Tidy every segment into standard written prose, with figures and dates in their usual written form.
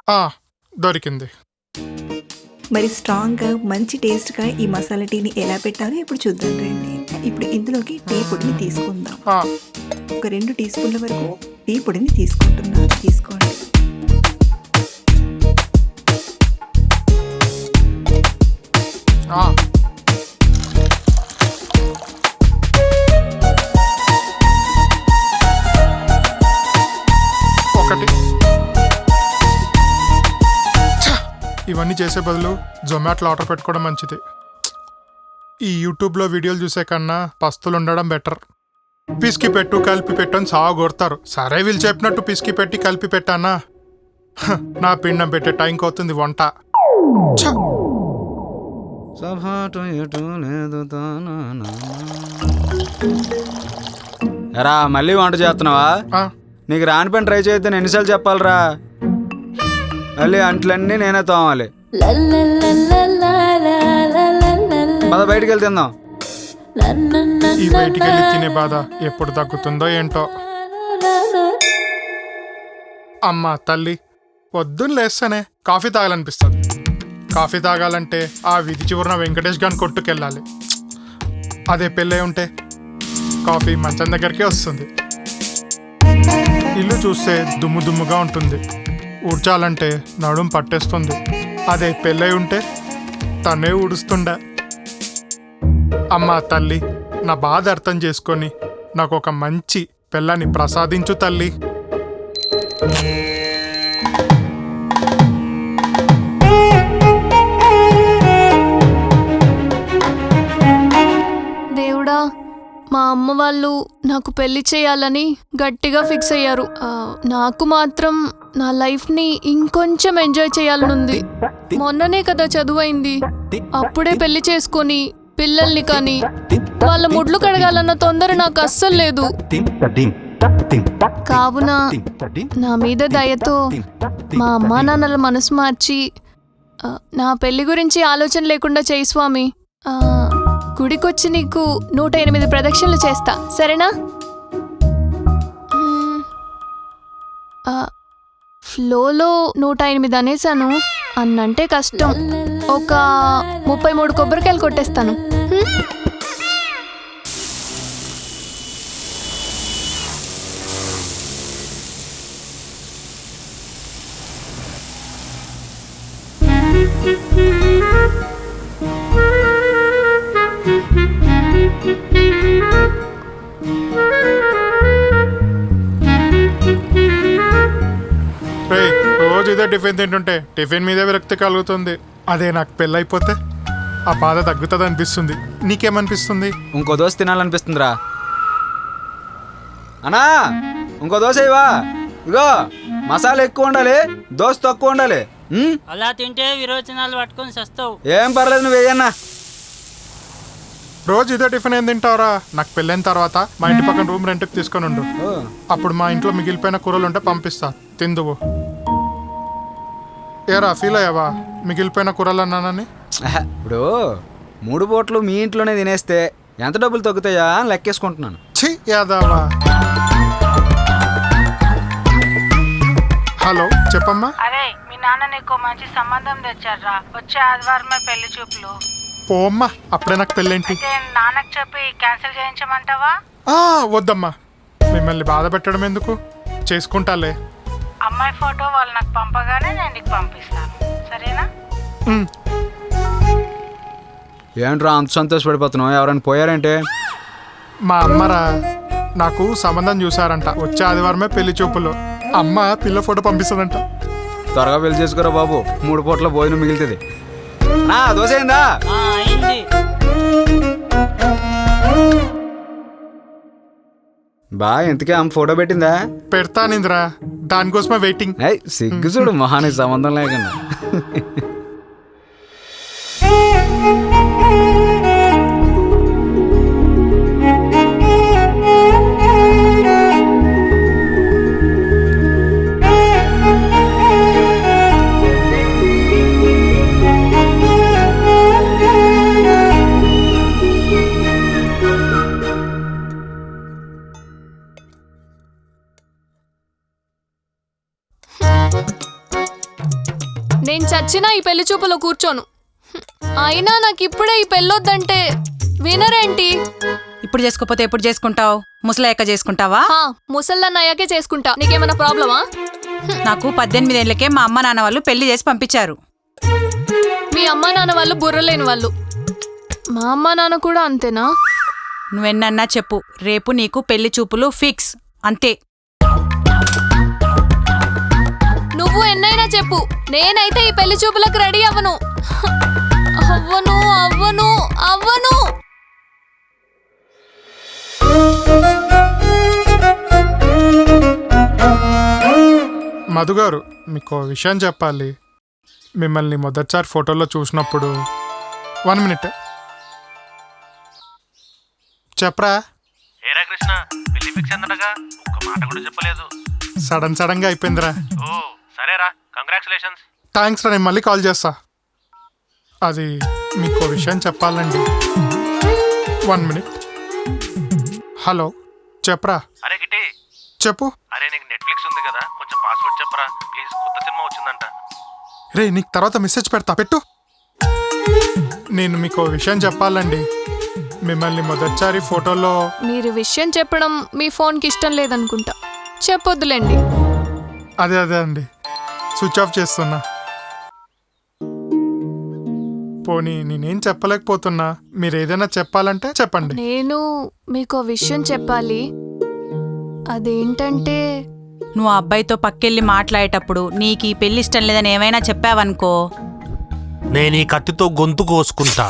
ఆ! దొరికింది. మరి స్ట్రాంగ్‌గా, మంచి టేస్ట్‌గా ఈ మసాలా టీని ఎలా పెట్టాలో ఇప్పుడు చూద్దాం రండి. ఇప్పుడు ఇందులోకి టీ పొడిని తీసుకుందాం. ఆ! ఒక 2 టీ స్పూన్ల వరకు టీ పొడిని తీసుకుంటున్నాను. తీసుకోండి. ఆ! ఒకటి. ఛ! ఇవన్నీ చేసే బదులు జొమాటోలో ఆర్డర్ పెట్టుకోవడం మంచిది. ఈ యూట్యూబ్లో వీడియోలు చూసే కన్నా పస్తులు ఉండడం బెటర్. పిసికి పెట్టు కలిపి పెట్టు అని సాగు కొడతారు. సరే వీళ్ళు చెప్పినట్టు పిసికి పెట్టి కలిపి పెట్టానా నా పిండం పెట్టే టైంకి అవుతుంది వంట. ఛ! ఎరా మళ్ళీ వంట చేస్తున్నావా? ఆ, నీకు రాని పని ట్రై చేద్దాను ఎన్నిసార్లు చెప్పాలరా? మళ్ళీ అంట్లన్నీ నేనే తోమాలి. పద బయటికి వెళ్తే తిందాం. ఈ బయటికి వెళ్ళి తినే బాధ ఎప్పుడు తగ్గుతుందో ఏంటో. అమ్మా తల్లి, పొద్దున్న లేస్తేనే కాఫీ తాగాలనిపిస్తుంది. కాఫీ తాగాలంటే ఆ వీధి చివరన వెంకటేష్ గారిని కొట్టుకెళ్ళాలి. అదే పెళ్ళై ఉంటే కాఫీ మంచం దగ్గరికే వస్తుంది. ఇల్లు చూస్తే దుమ్ము దుమ్ముగా ఉంటుంది. ఊడ్చాలంటే నడుం పట్టేస్తుంది. అదే పెళ్ళై ఉంటే తనే ఊడుస్తుండే. అమ్మా తల్లి, నా బాధ అర్థం చేసుకొని నాకు ఒక మంచి పెళ్ళాన్ని ప్రసాదించు తల్లి. దేవుడా, మా అమ్మ వాళ్ళు నాకు పెళ్లి చేయాలని గట్టిగా ఫిక్స్ అయ్యారు. నాకు మాత్రం నా లైఫ్ని ఇంకొంచెం ఎంజాయ్ చేయాలనుంది. మొన్ననే కదా చదువైంది. అప్పుడే పెళ్లి చేసుకొని పిల్లల్ని కానీ వాళ్ళ ముడ్లు కడగాలన్న తొందర నాకు అస్సలు లేదు. కావున నా మీద దయతో మా అమ్మా నాన్నల మనసు మార్చి నా పెళ్లి గురించి ఆలోచన లేకుండా చేయి స్వామి. గుడికొచ్చి నీకు 108 ప్రదక్షిణలు చేస్తా, సరేనా? ఫ్లోలో 108 అనేసాను. అన్నంటే కష్టం. ఒక 33 కొబ్బరికాయలు కొట్టేస్తాను. రోజు ఇదే టిఫిన్ తింటుంటే టిఫిన్ మీదే విరక్తి కలుగుతుంది. అదే నాకు పెళ్ళైపోతే ఆ బాధ తగ్గుతుంది అనిపిస్తుంది. నీకేమనిపిస్తుంది? ఇంకో దోశ తినాలనిపిస్తుందిరా. అన్నా ఇంకో దోశ ఇవా. ఇగో మసాలా ఎక్కువ ఉండాలి, దోశ తక్కువ ఉండాలి. అలా తింటే విరోచనాలు పట్టుకొని చస్తావు. ఏం పర్లేదు, నువ్వు వేయన్నా. రోజు ఇదే టిఫిన్ ఏం తింటావురా? నాకు పెళ్ళైన తర్వాత మా ఇంటి పక్కన రూమ్ రెంట్కి తీసుకొని ఉండు. అప్పుడు మా ఇంట్లో మిగిలిపోయిన కూరలు ఉంటే పంపిస్తా, తిందువు. ఏరా ఫీల్ అయ్యావా మిగిలిపోయిన కూరలు అన్నానని? ఇప్పుడు 3 పూటలు మీ ఇంట్లోనే తినేస్తే ఎంత డబ్బులు తగ్గుతాయా అని లెక్కేసుకుంటున్నాను. ఛీ యాదవా. హలో చెప్పమ్మా. అరే మీ నాన్న నీకు మంచి సంబంధం తెచ్చారా? వచ్చే ఆదివారమే పెళ్లి చూపులు. పోమ్మా, అప్పుడే నాకు పెళ్ళేంటి? నాన్నకు చెప్పి క్యాన్సిల్ చేయించమంటావా? వద్దమ్మా, మిమ్మల్ని బాధ పెట్టడం ఎందుకు, చేసుకుంటాలే. అమ్మాయి ఫోటో వాళ్ళు నాకు పంపగానే నేను నీకు పంపిస్తాను, సరేనా? ఏంట్రా అంత సంతోషపడిపోతున్నావు? ఎవరైనా పోయారంటే? మా అమ్మరా నాకు సంబంధం చూసారంట. వచ్చే ఆదివారమే పెళ్లి చూపులు. అమ్మ పిల్ల ఫోటో పంపిస్తుందంట. త్వరగా పెళ్లి చేసుకోరా బాబు, 3 పూట్ల భోజనం మిగిలితుంది. నా దోశ అయిందా? అయింది. బా ఇంతకీ ఆమె ఫోటో పెట్టిందా? పెడతానిందిరా, దానికోసమే వెయిటింగ్. సిగ్గు చూడు, మహానికి సంబంధం లేకుండా. నేను చచ్చినా ఈ పెళ్లి చూపులో కూర్చోను. అయినా నాకు ఇప్పుడే ఈ పెళ్ళొద్దంటే వినరేంటి? ఇప్పుడు చేసుకోపోతే ఎప్పుడు చేసుకుంటావు? ముసలయ్యాక చేసుకుంటావా? ముసల్దాన్ని అయ్యాకే చేసుకుంటా. నీకేమైనా ప్రాబ్లమా? నాకు 18 ఏళ్లకే మా అమ్మ నాన్న వాళ్ళు పెళ్లి చేసి పంపించారు. మీ అమ్మా నాన్న వాళ్ళు బుర్రలేని వాళ్ళు. మా అమ్మా నాన్న కూడా అంతేనా? నువ్వెన్నన్నా చెప్పు, రేపు నీకు పెళ్లి చూపులు ఫిక్స్ అంతే. నువ్వు ఎన్నైనా చెప్పు, నేనైతే ఈ పెళ్లి చూపులకు రెడీ అవ్వను. అవ్వను అవ్వను అవ్వను. మధు గారు, మీకు విషయం చెప్పాలి. మిమ్మల్ని మొదటిసారి ఫోటోలో చూసినప్పుడు 1 మినిట్ చెప్పరా. ఏరా కృష్ణ, పెళ్లి ఫిక్స్ అన్నట్టుగా ఒక్క మాట కూడా చెప్పలేదు. సడన్ గా అయిపోయిందిరా. ఓ సరేరా, కంగ్రాచులేషన్స్. థ్యాంక్స్ రా, నేను మళ్ళీ కాల్ చేస్తా. అది మీకు విషయం చెప్పాలండి. 1 మినిట్. హలో, చెప్పరా. అరే గిట్టి, చెప్పు. అరే నీకు నెట్ఫ్లిక్స్ ఉంది కదా, కొంచెం పాస్వర్డ్ చెప్పరా ప్లీజ్, కొత్త సినిమా వచ్చిందంట. రే, నీకు తర్వాత మెసేజ్ పెడతా, పెట్టు. నేను మీకు విషయం చెప్పాలండి. మిమ్మల్ని మొదటిసారి ఫోటోలో. మీరు విషయం చెప్పడం మీ ఫోన్కి ఇష్టం లేదనుకుంటా. చెప్పొద్దులేండి. అదే అండి, స్విచ్ ఆఫ్ చేస్తున్నా. పోనీ నేనేం చెప్పలేకపోతున్నా, మీరు ఏదైనా చెప్పాలంటే చెప్పండి. నేను మీకు విషయం చెప్పాలి. అదేంటంటే, నువ్వు ఆ అబ్బాయితో పక్కెళ్ళి మాట్లాడేటప్పుడు నీకు ఈ పెళ్లి ఇష్టం లేదని ఏమైనా చెప్పావనుకో, నేను ఈ కత్తితో గొంతు కోసుకుంటా.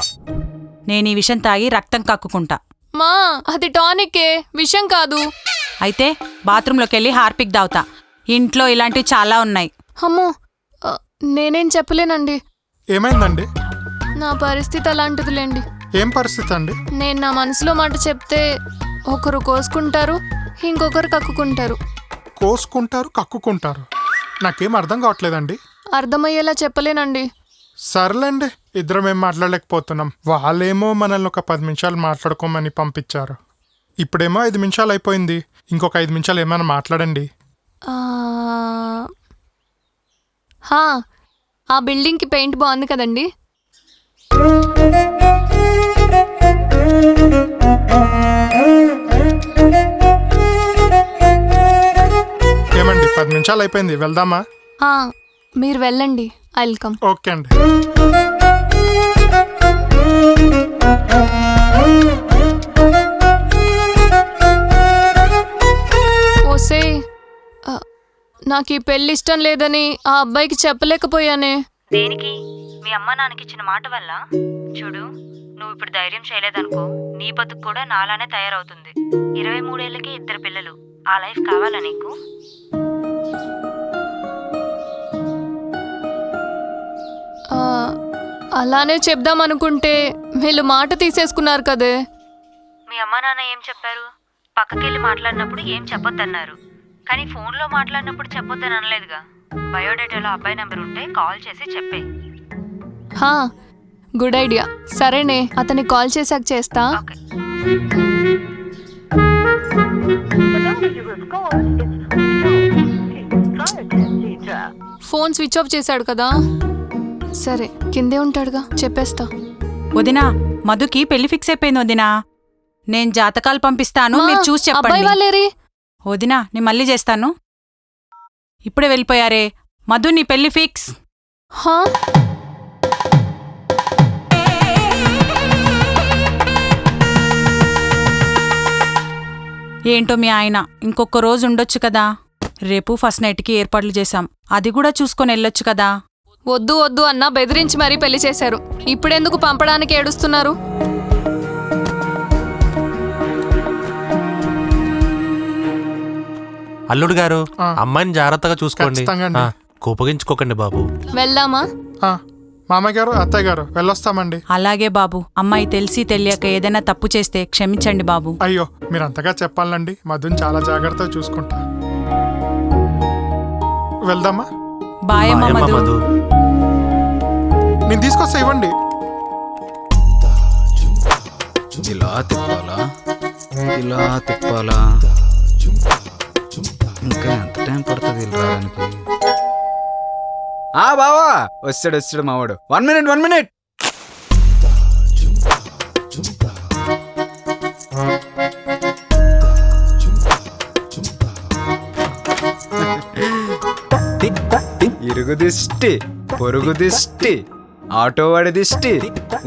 నేను ఈ విషయం తాగి రక్తం కక్కుకుంటా. మా అది టానికే, విషయం కాదు. అయితే బాత్రూంలోకి వెళ్ళి హార్పిక్ దావుతా. ఇంట్లో ఇలాంటివి చాలా ఉన్నాయి. అమ్మో, నేనేం చెప్పలేనండి. ఏమైందండి? నా పరిస్థితి అలాంటిదిలేండి. ఏం పరిస్థితి అండి? నేను నా మనసులో మాట చెప్తే ఒకరు కోసుకుంటారు, ఇంకొకరు కక్కుకుంటారు. కోసుకుంటారు, కక్కుకుంటారు. నాకేం అర్థం కావట్లేదండి. అర్థమయ్యేలా చెప్పలేనండి. సర్లేండి, ఇద్దరం ఏం మాట్లాడలేకపోతున్నాం. వాళ్ళేమో మనల్ని ఒక 10 నిమిషాలు మాట్లాడుకోమని పంపించారు. ఇప్పుడేమో 5 నిమిషాలు అయిపోయింది. ఇంకొక 5 నిమిషాలు ఏమైనా మాట్లాడండి. ఆ బిల్డింగ్కి పెయింట్ బాగుంది కదండి. ఏమండి, 10 నిమిషాలు అయిపోయింది, వెళ్దామా? మీరు వెళ్ళండి, ఐ విల్ కమ్. ఓకే అండి. ఓసే, నాకు ఈ పెళ్లి ఇష్టం లేదని ఆ అబ్బాయికి చెప్పలేకపోయానే. దేనికి? మీ అమ్మ నాన్నకిచ్చిన మాట వల్ల. చూడు, నువ్వు ఇప్పుడు ధైర్యం చేయలేదనుకో, నీ బతుకు కూడా నాలానే తయారవుతుంది. 23 ఏళ్ళకి 2 పిల్లలు. ఆ లైఫ్ కావాలా నీకు? అలానే చెప్దాం అనుకుంటే వీళ్ళు మాట తీసేసుకున్నారు కదే. మీ అమ్మ నాన్న ఏం చెప్పారు? పక్కకెళ్ళి మాట్లాడినప్పుడు ఏం చెప్పొద్దన్నారు. కానీ ఫోన్లో మాట్లాడినప్పుడు చెప్పొద్దని అనలేదుగా. బయోడేటాలో అబ్బాయి నెంబర్ ఉంటే కాల్ చేసి చెప్పే. Good idea. సరేనే, అతనికి కాల్ చేశాక చేస్తా. ఓకే. ఫోన్ స్విచ్ ఆఫ్ చేశాడు కదా. సరే, కిందే ఉంటాడుగా, చెప్పేస్తా. వదినా, మధుకి పెళ్లి ఫిక్స్ అయిపోయింది వదినా. నేను జాతకాలు పంపిస్తాను, మీరు చూసి అబ్బాయి చెప్పండి. వాళ్ళేరి? వదినా, నేను మళ్ళీ చేస్తాను. ఇప్పుడే వెళ్ళిపోయారే. మధు, నీ పెళ్లి ఫిక్స్. హా? ఏంటో మీ ఆయన ఇంకొక రోజు ఉండొచ్చు కదా. రేపు ఫస్ట్ నైట్కి ఏర్పాట్లు చేశాం, అది కూడా చూసుకొని వెళ్ళొచ్చు కదా. వద్దు వద్దు అన్నా బెదిరించి మరీ పెళ్లి చేశారు. ఇప్పుడెందుకు పంపడానికి ఏడుస్తున్నారు? అల్లుడు గారు, అమ్మాయిని జాగ్రత్తగా చూసుకోండి. ఖచ్చితంగా అండి. కోపగించుకోకండి బాబు. వెళ్దామా? మామయ్య గారు, అత్తయ్య గారు, వెళ్ళొస్తామండి. అలాగే బాబు. అమ్మాయి తెలిసి తెలియక ఏదైనా తప్పు చేస్తే క్షమించండి బాబు. అయ్యో, మీరు అంతగా చెప్పాలండి. మధుని చాలా జాగ్రత్తగా చూసుకుంటా. వెళ్దామా? బాయమ్మ బాయమ్మ మధు. మధు. నేను తీసుకొస్తా, ఇవ్వండి. ఇలా తిప్పాలా, ఇలా తిప్పాలా, ఇంకా ఎంత టైం పడుతుంది ఇలా రావడానికి? ఆ బావా వచ్చాడు మావాడు. 1 minute. ఇరుగు దిష్టి, పొరుగు దిష్టి, ఆటో వాడి దిష్టి,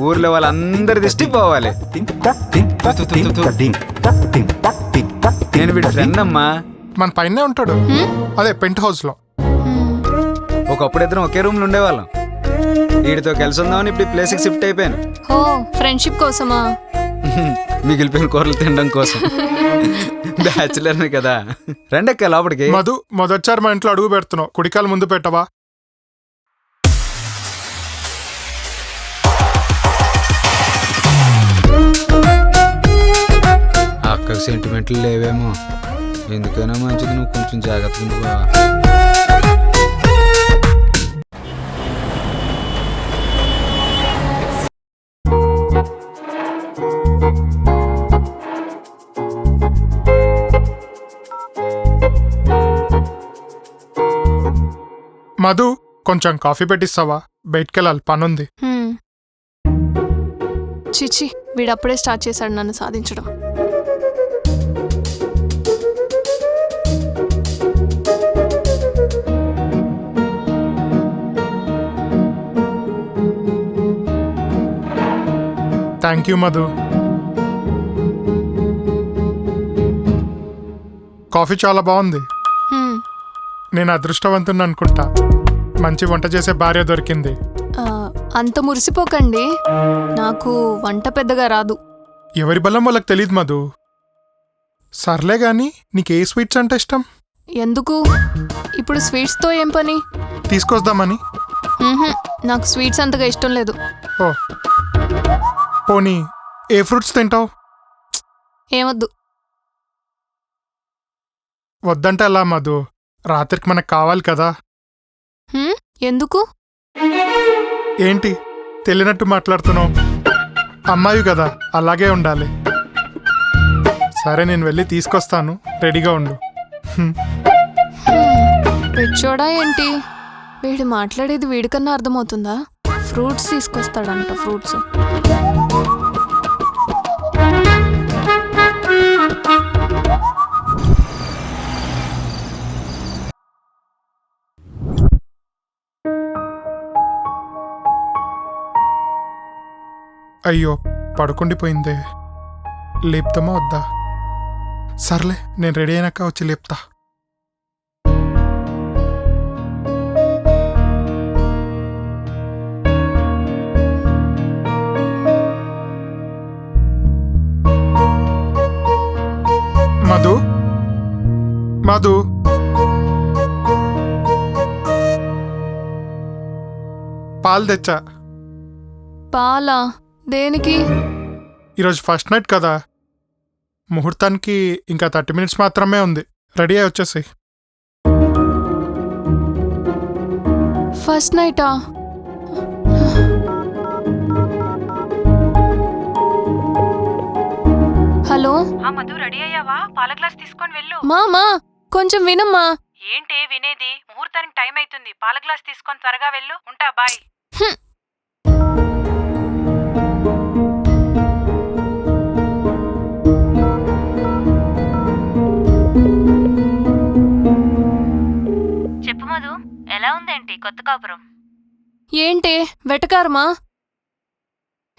ఊర్లో వాళ్ళందరి దిష్టి పోవాలి. నేను వీడి ఫ్రెండ్ అమ్మా. మన పైనే ఉంటాడు, అదే పెంట్ హౌస్ లో. ఒకప్పుడు ఇద్దరం ఒకే రూమ్ లో ఉండేవాళ్ళం. వీడితో కలిసి ఉందామని ఇప్పుడు ప్లేస్ కి షిఫ్ట్ అయిపోయాను. ఓ ఫ్రెండ్షిప్ కోసమా? మిగిలిపోయిన కూరలు తినడం కోసం. బ్యాచులర్ కదా. రెండెక్క లోపలికి. మధు మొదటిసారి మా ఇంట్లో అడుగు పెడుతున్నావు, కుడికాలు ముందు పెట్టవా? అక్కకు సెంటిమెంట్లు లేవేమో. ఎందుకైనా మంచిది నువ్వు కొంచెం జాగ్రత్తగా. మధు కొంచెం కాఫీ పెట్టిస్తావా? బయటికెళ్ళాలి, పనుంది. చిచి, వీడప్పుడే స్టార్ట్ చేశాడు నన్ను సాధించడం. Thank you Madhu. కాఫీ చాలా బాగుంది. నేను అదృష్టవంతుని అనుకుంటా, మంచి వంట చేసే భార్య దొరికింది. అంత మురిసిపోకండి, నాకు వంట పెద్దగా రాదు. ఎవరి బలం వాళ్ళకి తెలియదు మధు. సర్లే గాని నీకు ఏ స్వీట్స్ అంటే ఇష్టం? ఎందుకు ఇప్పుడు స్వీట్స్తో ఏం పని? తీసుకొద్దామని. నాకు స్వీట్స్ అంతగా ఇష్టం లేదు. ఓ పోనీ ఏ ఫ్రూట్స్ తింటావు? ఏమొద్దు. వద్దంటే అలా మధు, రాత్రికి మనకు కావాలి కదా. ఎందుకు? ఏంటి తెలియనట్టు మాట్లాడుతున్నావు? అమ్మాయి కదా, అలాగే ఉండాలి. సరే నేను వెళ్ళి తీసుకొస్తాను, రెడీగా ఉండు. పెచ్చోడా ఏంటి? వీడు మాట్లాడేది వీడికన్నా అర్థమవుతుందా? ఫ్రూట్స్ తీసుకొస్తాడంట, ఫ్రూట్స్. అయ్యో పడుకుండిపోయిందే, లేపుతామా వద్దా? సర్లే నేను రెడీ అయినాక వచ్చి లేపుతా. మధు మధు పాలు తెచ్చా. పాలా? దేనికి? ఈరోజు ఫస్ట్ నైట్ కదా, ముహూర్తానికి ఇంకా 30 minutes మాత్రమే ఉంది. రెడీ అయి వచ్చేసి. ఫస్ట్ నైటా? హలో మధు, రెడీ అయ్యావా? పాల గ్లాస్ తీసుకొని వెళ్ళు. మామా కొంచెం వినమ్మా. ఏంటి వినేది? ముహూర్తానికి టైం అవుతుంది. పాల గ్లాస్ తీసుకొని త్వరగా వెళ్ళు. ఉంటా, బాయ్. చెప్పు మధు, ఎలా ఉందేంటి కొత్త కాపురం? ఏంటే వెటకారమా?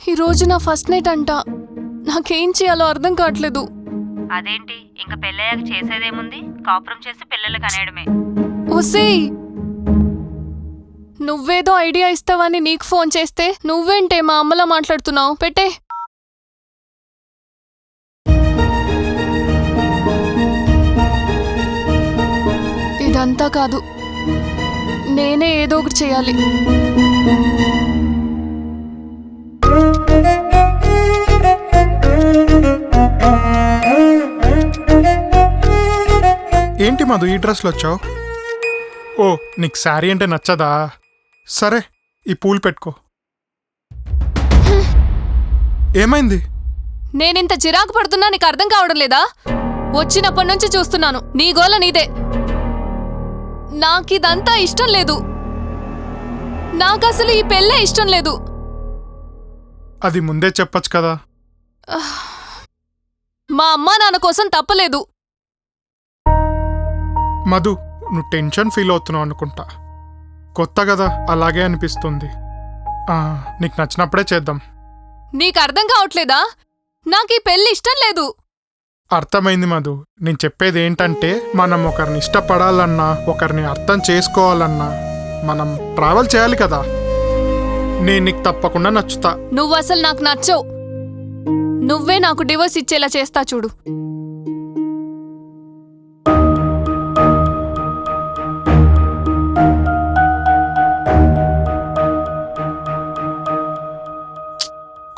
ఈరోజు నా ఫస్ట్ నైట్ అంట. నాకేం చేయాలో అర్థం కావట్లేదు. అదేంటి, ఇంక పెళ్ళయ్యాక చేసేదేముంది? కాపురం చేసి పిల్లలు కనేయడమే. ఒసేయ్, నువ్వేదో ఐడియా ఇస్తావని నీకు ఫోన్ చేస్తే నువ్వేంటే మా అమ్మలా మాట్లాడుతున్నావు? పెట్టే. ఇదంతా కాదు, నేనే ఏదో ఒకటి చేయాలి. ఏంటి మధు ఈ డ్రెస్లో వచ్చావు? ఓ నీకు శారీ అంటే నచ్చదా? సరే ఈ పూలు పెట్టుకో. ఏమైంది? నేనింత చిరాకు పడుతున్నా నీకు అర్థం కావడం లేదా? వచ్చినప్పటి నుంచి చూస్తున్నాను, నీ గోల నీదే. నాకిదంతా ఇష్టం లేదు. నాకు అసలు ఈ పెళ్ళే ఇష్టం లేదు. అది ముందే చెప్పొచ్చు కదా. మా అమ్మా నాన్న కోసం తప్పలేదు. మధు, నువ్వు టెన్షన్ ఫీల్ అవుతున్నావు అనుకుంటా. కొత్త కదా, అలాగే అనిపిస్తుంది. నీకు నచ్చినప్పుడే చేద్దాం. నీకు అర్థం కావట్లేదా? నాకు ఈ పెళ్లి ఇష్టం లేదు. అర్థమైంది మధు. నేను చెప్పేది ఏంటంటే, మనం ఒకరిని ఇష్టపడాలన్నా, ఒకరిని అర్థం చేసుకోవాలన్నా మనం ట్రావెల్ చేయాలి కదా. నేను నీకు తప్పకుండా నచ్చుతా. నువ్వు అసలు నాకు నచ్చవు. నువ్వే నాకు డివోర్స్ ఇచ్చేలా చేస్తా చూడు.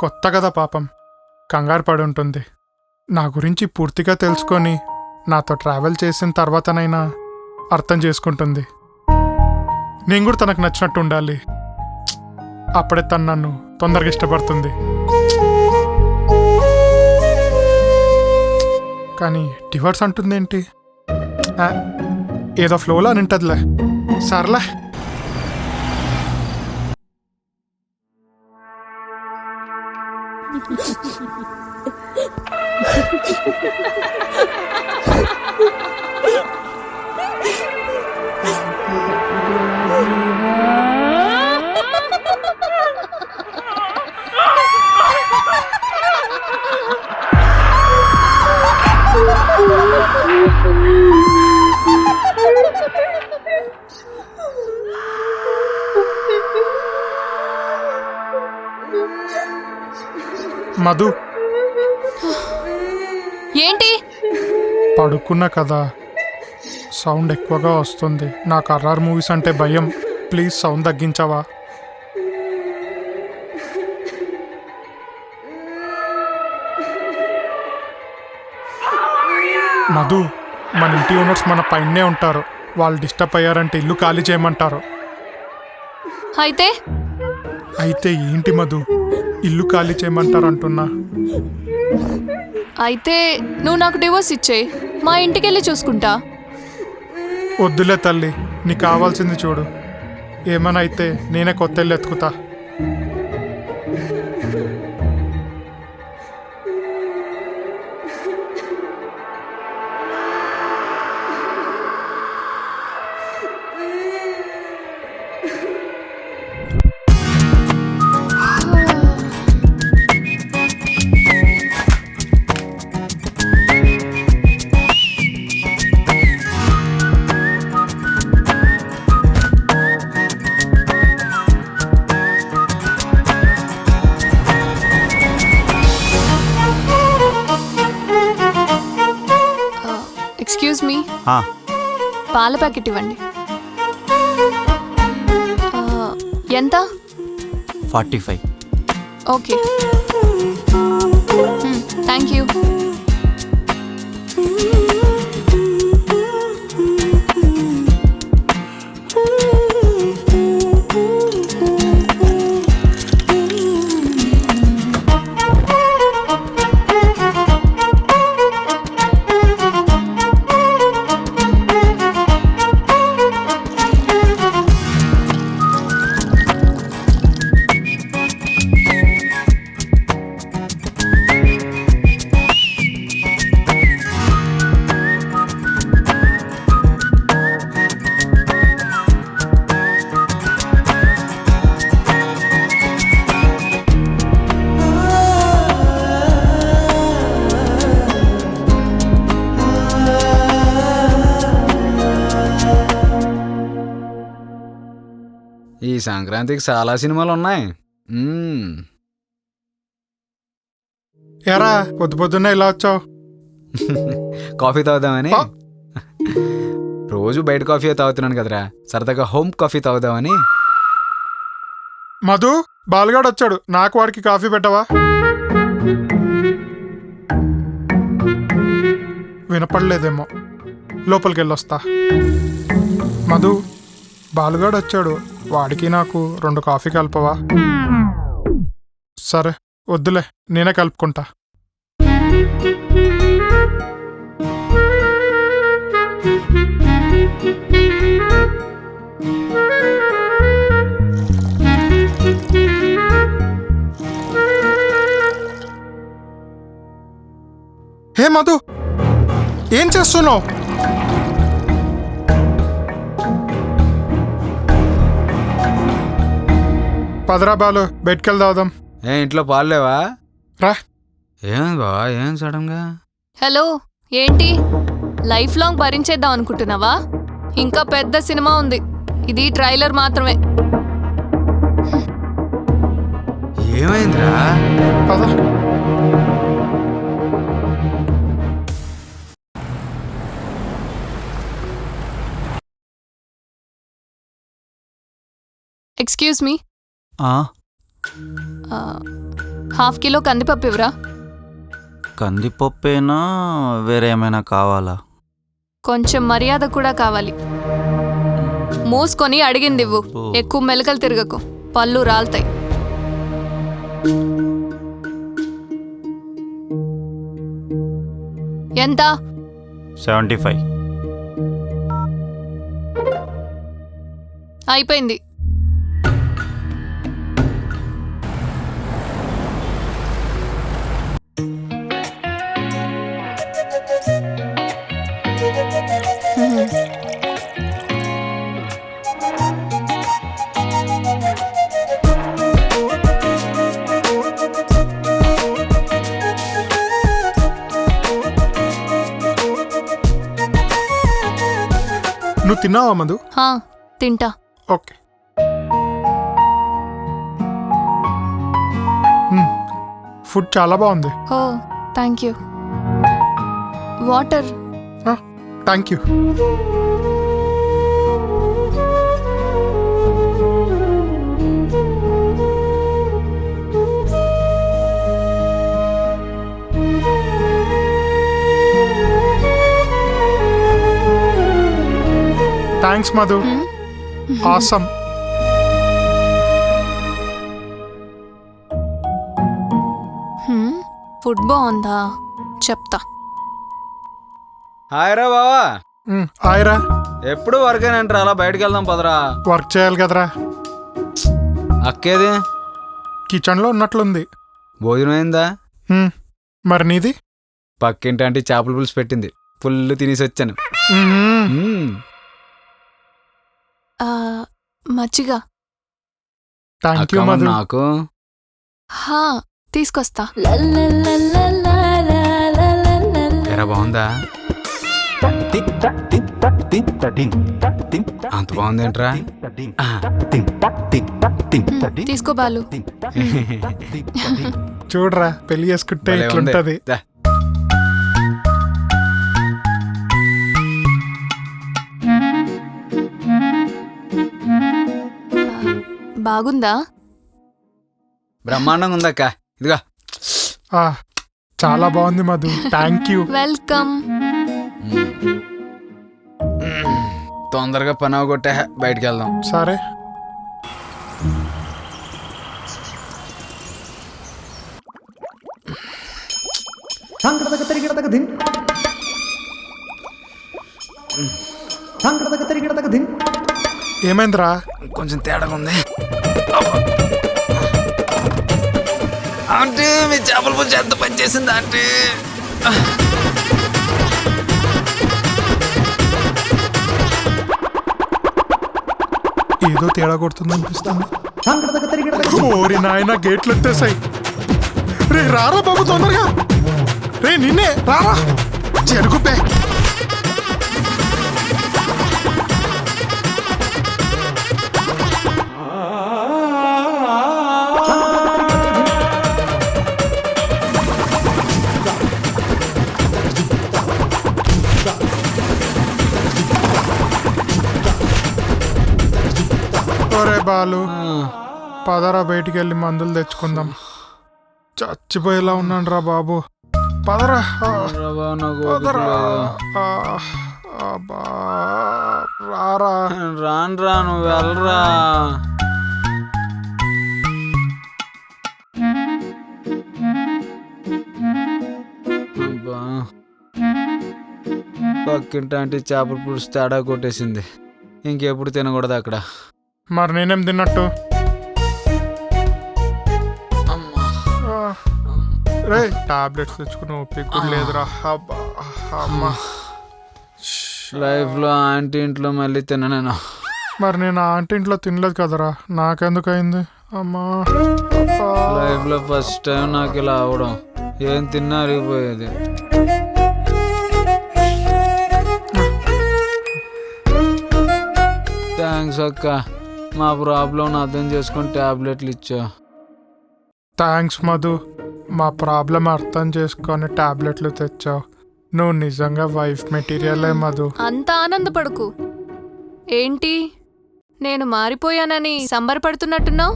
కొత్త కదా పాపం, కంగారు పడి ఉంటుంది. నా గురించి పూర్తిగా తెలుసుకొని నాతో ట్రావెల్ చేసిన తర్వాతనైనా అర్థం చేసుకుంటుంది. నేను కూడా తనకు నచ్చినట్టు ఉండాలి. అప్పుడే తను నన్ను తొందరగా ఇష్టపడుతుంది. కానీ డివోర్స్ అంటుందేంటి? ఏదో ఫ్లోలో అని ఉంటుందిలే. సర్లే. మధు, ఏంటి? పడుకున్నా కదా, సౌండ్ ఎక్కువగా వస్తుంది. నాకు అర్రార్ మూవీస్ అంటే భయం. Please sound తగ్గించవా? మధు, మన ఇంటి ఓనర్స్ మన పైనే ఉంటారు. వాళ్ళు డిస్టర్బ్ అయ్యారంటే ఇల్లు ఖాళీ చేయమంటారు. అయితే ఏంటి మధు, ఇల్లు ఖాళీ చేయమంటారు అంటున్నా. అయితే నువ్వు నాకు డివోర్స్ ఇచ్చేయి, మా ఇంటికి వెళ్ళి చూసుకుంటా. వద్దులే తల్లి, నీకు కావాల్సింది చూడు. ఏమైనా అయితే నేనే కొత్త ఇల్లు ఎత్తుకుతా. ఎక్స్క్యూజ్ మీ, పాల ప్యాకెట్ ఇవ్వండి. ఎంత? 45. Okay, thank you. ఈ సంక్రాంతికి చాలా సినిమాలు ఉన్నాయి. ఎరా పొద్దు పొద్దున్నే ఇలా వచ్చావు? కాఫీ తాగుదామని. రోజు బయట కాఫీ తాగుతున్నాను కదరా, సరదాగా హోమ్ కాఫీ తాగుదామని. మధు, బాలుగాడు వచ్చాడు, నాకు వాడికి కాఫీ పెట్టవా? వినపడలేదేమో, లోపలికి వెళ్ళొస్తా. మధు, బాలుగాడు వచ్చాడు, వాడికి నాకు 2 కాఫీ కలపవా? సరే వద్దులే, నేనే కలుపుకుంటా. మధు, ఏం చేస్తున్నావు? పదరా బాలు, బయటికి వెళ్దాం. ఇంట్లో పాలేవా? రా. ఏం బావా, ఏం సడన్గా? హలో, ఏంటి లైఫ్ లాంగ్ భరించేద్దాం అనుకుంటున్నావా? ఇంకా పెద్ద సినిమా ఉంది, ఇది ట్రైలర్ మాత్రమే. ఏమైందిరా? పద. ఎక్స్క్యూజ్ మీ, ఆ, హాఫ్ కిలో కందిపప్పు ఇవ్వరా? కందిపప్పేనా వేరే ఏమైనా కావాలా? కొంచెం మర్యాద కూడా కావాలి. మూసుకొని అడిగింది ఇవ్వు, ఎక్కువ మెలకలు తిరగకు, పళ్ళు రాలుతాయి. ఎంత? 75. అయిపోయింది. నువ్వు తిన్నావా మధు? హా, తింటా. ఓకే. ఫుడ్ చాలా బాగుంది. Oh, thank you. Water? Thank you. Thanks Madhu, awesome. Food బాగుందా? చెప్తా. హాయ్ రా బావా. ఆయరా, ఎప్పుడు వర్కేనంటారా? అలా బయటకు వెళ్దాం పదరా. వర్క్ చేయాలి కదరా. అక్కేది? కిచెన్లో ఉన్నట్లుంది. భోజనం అయిందా? మరి నీది? పక్కింటి అంటే చేపల పులుసు పెట్టింది, ఫుల్ తినేసి వచ్చాను. మజ్జిగ? Thank you Madhu. నాకు హా, తీసుకొస్తా. ఎరా బాగుందా? అంత బాగుందేంట్రా? తీసుకో బాలు. చూడరా, పెళ్లి చేసుకుంటే భలే ఉంది. ఇట్లుంటది. దా. బాగుందా? బ్రహ్మాండంగా ఉందక్క. ఇదిగా చాలా బాగుంది మధు, థ్యాంక్ యూ. వెల్కమ్. తొందరగా పని అవగొట్టే బయటికి వెళ్దాం. సరే. ఏమైందిరా? కొంచెం తేడాగా ఉంది. అంటే మీ చేపల పులుసు ఎంత పని చేసింది అంటే? ఏదో తేడా కొడుతుంది అనిపిస్తుంది. ఓరి నాయన, గేట్లు ఎత్తేసాయి. రే రారా బాబు, తొందరగా. రే నిన్నే, రారా, జరుగుపే. ఒరే బాలు, పదరా బయటికి వెళ్ళి మందులు తెచ్చుకుందాం. చచ్చిపోయేలా ఉన్నాను రా బాబు. పదరా. రారా. రాను నువ్వు వెళ్ళరా. పక్కింటి అంటే చేపల పులుసు తేడా కొట్టేసింది, ఇంకెప్పుడు తినకూడదు అక్కడ. మరి నేనేం తిన్నట్టు? రే టాబ్లెట్స్ తెచ్చుకుని ఓపిక కూడా లేదురా. అబ్బా, అమ్మా. లైఫ్లో ఆంటీ ఇంట్లో మళ్ళీ తిననేనా? మరి నేను ఆంటీ ఇంట్లో తినలేదు కదరా, నాకెందుకు అయింది? అమ్మా, లైఫ్లో ఫస్ట్ టైం నాకు ఇలా అవడం. ఏం తిన్నా అరిగిపోయేది. థ్యాంక్స్ అక్క, మా ప్రాబ్లం అర్థం చేసుకొని టాబ్లెట్లు ఇచ్చా. థ్యాంక్స్ మధు, మా ప్రాబ్లం అర్థం చేసుకొని టాబ్లెట్లు తెచ్చావు. నువ్వు నిజంగా వైఫ్ మెటీరియలే మధు. అంత ఆనందపడకు. ఏంటి నేను మారిపోయానని సంబరపడుతున్నట్టున్నావు?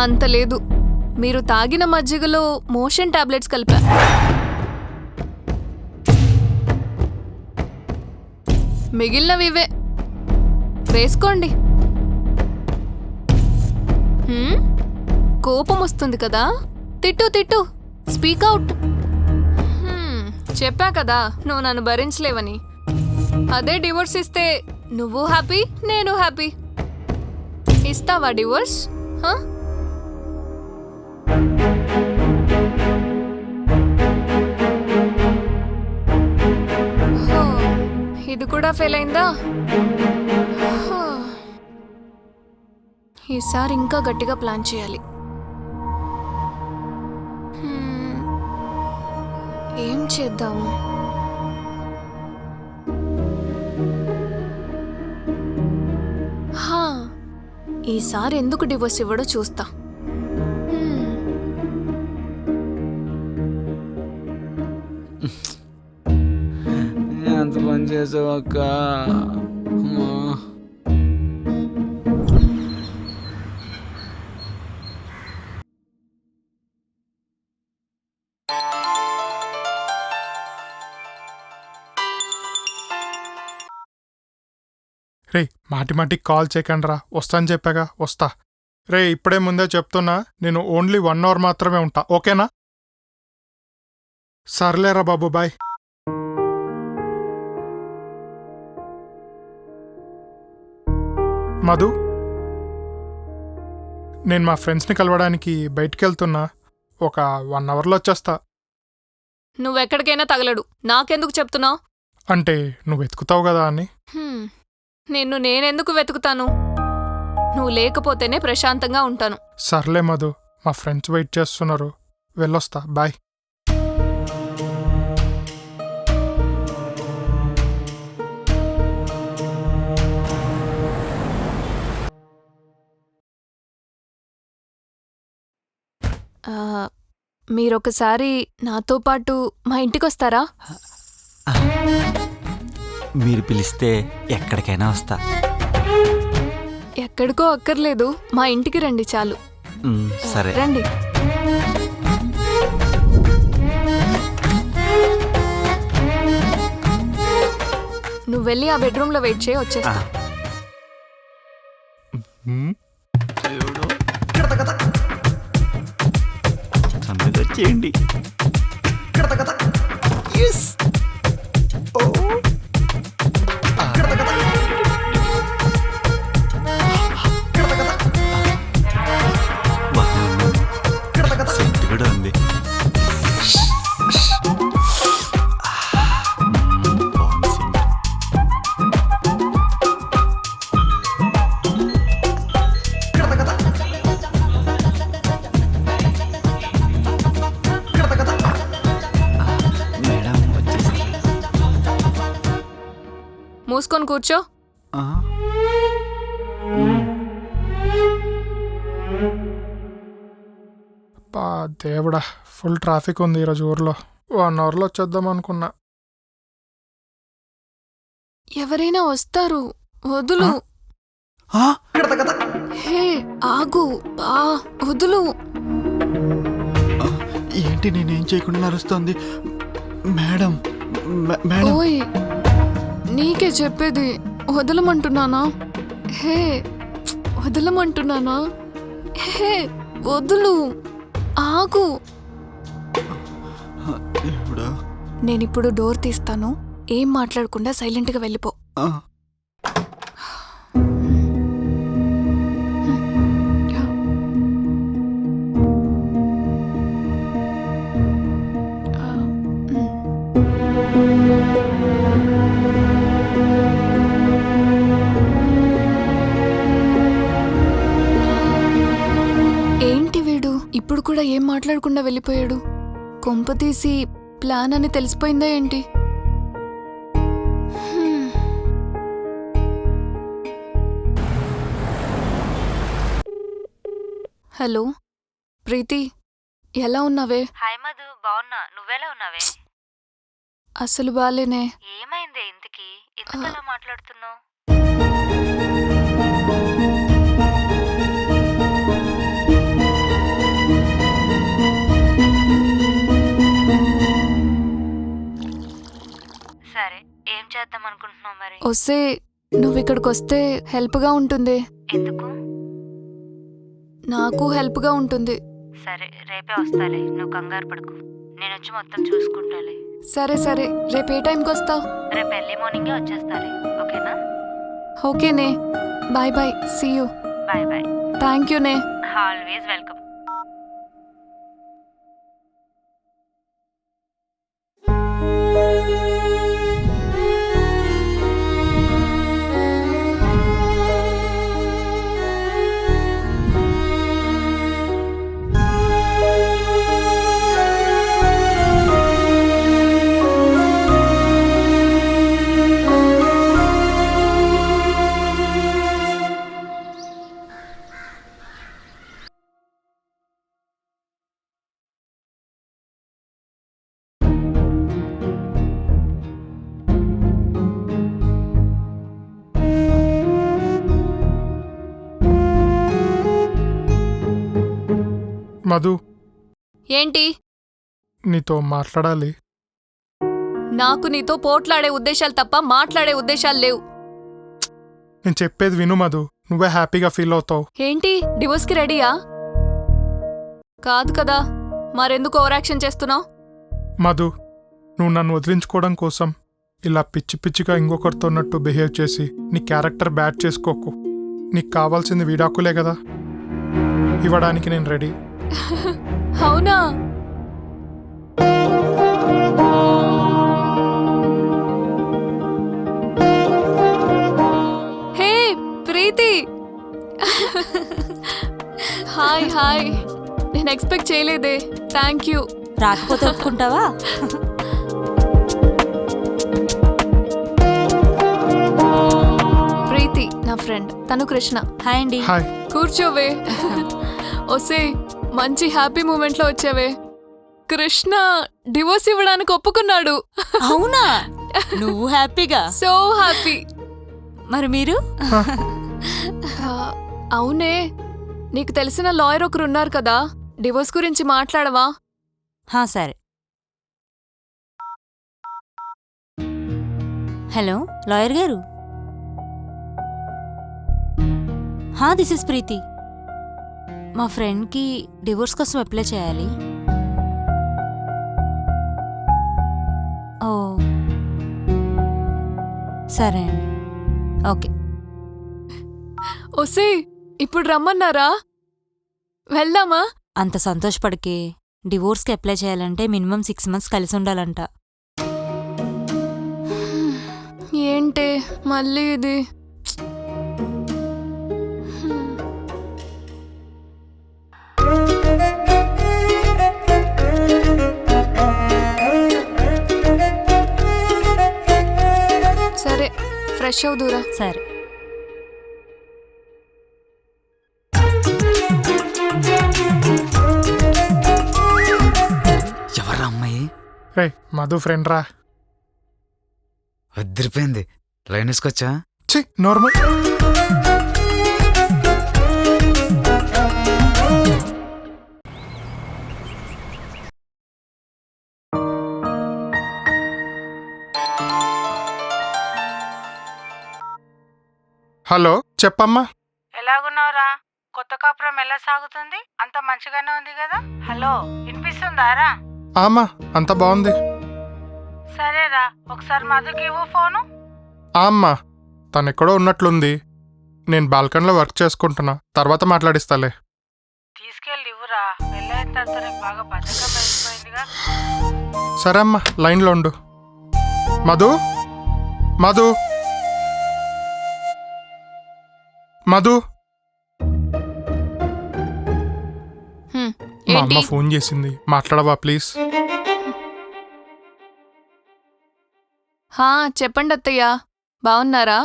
అంత లేదు, మీరు తాగిన మజ్జిగలో మోషన్ టాబ్లెట్స్ కలిపా. మిగిలినవి ఇవే, వేసుకోండి. కోపం వస్తుంది కదా, తిట్టు తిట్టు, స్పీక్ అవుట్. చెప్పా కదా నువ్వు నన్ను భరించలేవని. అదే డివోర్స్ ఇస్తే నువ్వు హ్యాపీ, నేను హ్యాపీ. ఇస్తావా డివోర్స్? ఇది కూడా ఫెయిల్ అయిందా? ఈసారి ఇంకా గట్టిగా ప్లాన్ చేయాలి. ఏం చేద్దాము? ఈసారి ఎందుకు డివోర్స్ ఇవ్వడో చూస్తా. ఎంత పని చేసావు అక్క. రే మాటి మాటికి కాల్ చేయకండి రా, వస్తాను చెప్పాగా, వస్తా. రే ఇప్పుడే ముందే చెప్తున్నా, నేను ఓన్లీ 1 అవర్ మాత్రమే ఉంటా, ఓకేనా? సర్లేరా బాబు, బాయ్. మధు, నేను మా ఫ్రెండ్స్ని కలవడానికి బయటికి వెళ్తున్నా, ఒక 1 అవర్లో వచ్చేస్తా. నువ్వెక్కడికైనా తగలడు, నాకెందుకు చెప్తున్నావు? అంటే నువ్వు వెతుకుతావు కదా అని. నిన్ను నేనెందుకు వెతుకుతాను? నువ్వు లేకపోతేనే ప్రశాంతంగా ఉంటాను. సర్లే మధు, మా ఫ్రెండ్స్ వెయిట్ చేస్తున్నారు, వెళ్ళొస్తా, బాయ్. మీరొకసారి నాతో పాటు మా ఇంటికి వస్తారా? మీరు పిలిస్తే ఎక్కడికైనా వస్తా. ఎక్కడికో అక్కర్లేదు, మా ఇంటికి రండి చాలు. సరే రండి. నువ్వు వెళ్ళి ఆ బెడ్రూమ్లో వెయిట్ చేయి, వచ్చేస్తా. తొందరగా చేయండి. సెంట్ కూడా ఉంది. మూసుకొని కూర్చో. దేవుడా, ఫుల్ ట్రాఫిక్ ఉంది ఈరోజు ఊర్లో. 1 అవర్లో వచ్చేద్దాం అనుకున్నా. ఎవరైనా వస్తారు, వదులు. హే ఆగు, వదులు. ఏంటి నేనేం చేయకుండా నడుస్తోంది మేడం? ఓయ్, నీకే చెప్పేది, వదలమంటున్నానా? హే వదలమంటున్నానా? హే వదులు, ఆగు. నేనిప్పుడు డోర్ తీస్తాను, ఏం మాట్లాడకుండా సైలెంట్గా వెళ్ళిపో. ఇప్పుడు కూడా ఏం మాట్లాడకుండా వెళ్ళిపోయాడు. కొంపతీసి ప్లాన్ అని తెలిసిపోయిందా ఏంటి? హలో ప్రీతి, ఎలా ఉన్నావే? హాయ్ మధు, బాగున్నా. నువ్వెలా ఉన్నావే? అసలు బాలేనే. ఏమైందే ఇంతకీ? ఎందుకలా మాట్లాడుతున్నావు? సరే, ఏం చేద్దాం అనుకుంటున్నావు మరి? వస్తే నువ్వు ఇక్కడికి వస్తే హెల్ప్గా ఉంటుంది. ఎందుకు? నాకు హెల్ప్గా ఉంటుంది. సరే, రేపే వస్తాలే, నువ్వు కంగారు పడుకు. నేను వచ్చి మొత్తం చూసుకుంటాలే. సరే సరే, రేపు ఏ టైంకి వస్తావు? రేపు ఎర్లీ మార్నింగే వచ్చేస్తాలే, ఓకేనా? ఓకేనే, bye bye, see you. Bye bye. Thank యూనే. Always welcome. మధు, ఏంటి? నీతో మాట్లాడాలి. నాకు నీతో పోట్లాడే ఉద్దేశాలు తప్ప మాట్లాడే ఉద్దేశాలు లేవు. నేను చెప్పేది విను మధు, నువ్వే హ్యాపీగా ఫీల్ అవుతావు. ఏంటి, డివోర్స్కి రెడీయా? కాదు కదా, మరెందుకు ఓవర్ యాక్షన్ చేస్తున్నావు? మధు, నువ్వు నన్ను వదిలించుకోవడం కోసం ఇలా పిచ్చి పిచ్చిగా ఇంకొకరితో ఉన్నట్టు బిహేవ్ చేసి నీ క్యారెక్టర్ బ్యాడ్ చేసుకోకు. నీకు కావాల్సింది విడాకులే కదా, ఇవ్వడానికి నేను రెడీ. అవునా? హే ప్రీతి, హాయ్ హాయ్. నేను ఎక్స్పెక్ట్ చేయలేదే, థ్యాంక్ యూ. రాకపోతే ఒప్పుకుంటావా? ప్రీతి నా ఫ్రెండ్, తను కృష్ణ. హాయ్ అండి. హాయ్. కూర్చోవే. ఒసే, మంచి హ్యాపీ మూమెంట్లో వచ్చావే. కృష్ణ డివోర్స్ ఇవ్వడానికి ఒప్పుకున్నాడు. అవునా? నువ్వు హ్యాపీగా? So happy. మరి మీరు? అవునే, నీకు తెలిసిన లాయర్ ఒకరు ఉన్నారు కదా, డివోర్స్ గురించి మాట్లాడవా? సరే. హలో లాయర్ గారు. దిస్ ఇస్ ప్రీతి. మా ఫ్రెండ్కి డివోర్స్ కోసం అప్లై చేయాలి. ఓ సరే అండి, ఓకే. ఒసే, ఇప్పుడు రమ్మన్నారా? వెళ్దామా? అంత సంతోషపడికే. డివోర్స్కి అప్లై చేయాలంటే మినిమం 6 months కలిసి ఉండాలంట. ఏంటే మళ్ళీ ఇది? సరే, ఫ్రెష్ అవుదురా. సరే. ఎవర్రా అమ్మాయి? రే మధు ఫ్రెండ్ రా. వదిలిపోయింది. లైన్ వేసుకొచ్చా? ఛీ, నార్మల్. హలో, చెప్పమ్మా. ఎలాగున్నావురా? కొత్త కాపురం ఎలా సాగుతుంది? అంత మంచిగానే ఉంది కదా? హలో, వినిపిస్తుందారా? ఆమా, అంత బాగుంది. సరేరా, ఒకసారి మధుకి ఇవ్వు ఫోను. అమ్మా, తనెక్కడో ఉన్నట్లుంది. నేను బాల్కనీలో వర్క్ చేసుకుంటున్నా, తర్వాత మాట్లాడిస్తాలే. తీసుకెళ్ళి ఇవ్వురా. వెళ్ళైన తర్వాత నీకు బాగా బద్ధకం అయిపోయిందిగా. సరే అమ్మా, లైన్లో ఉండు. మధు, మధు, మధు. మా ఏంటి? అమ్మ ఫోన్ చేసింది, మాట్లాడవా ప్లీజ్? హా చెప్పండి అత్తయ్య, బాగున్నారా?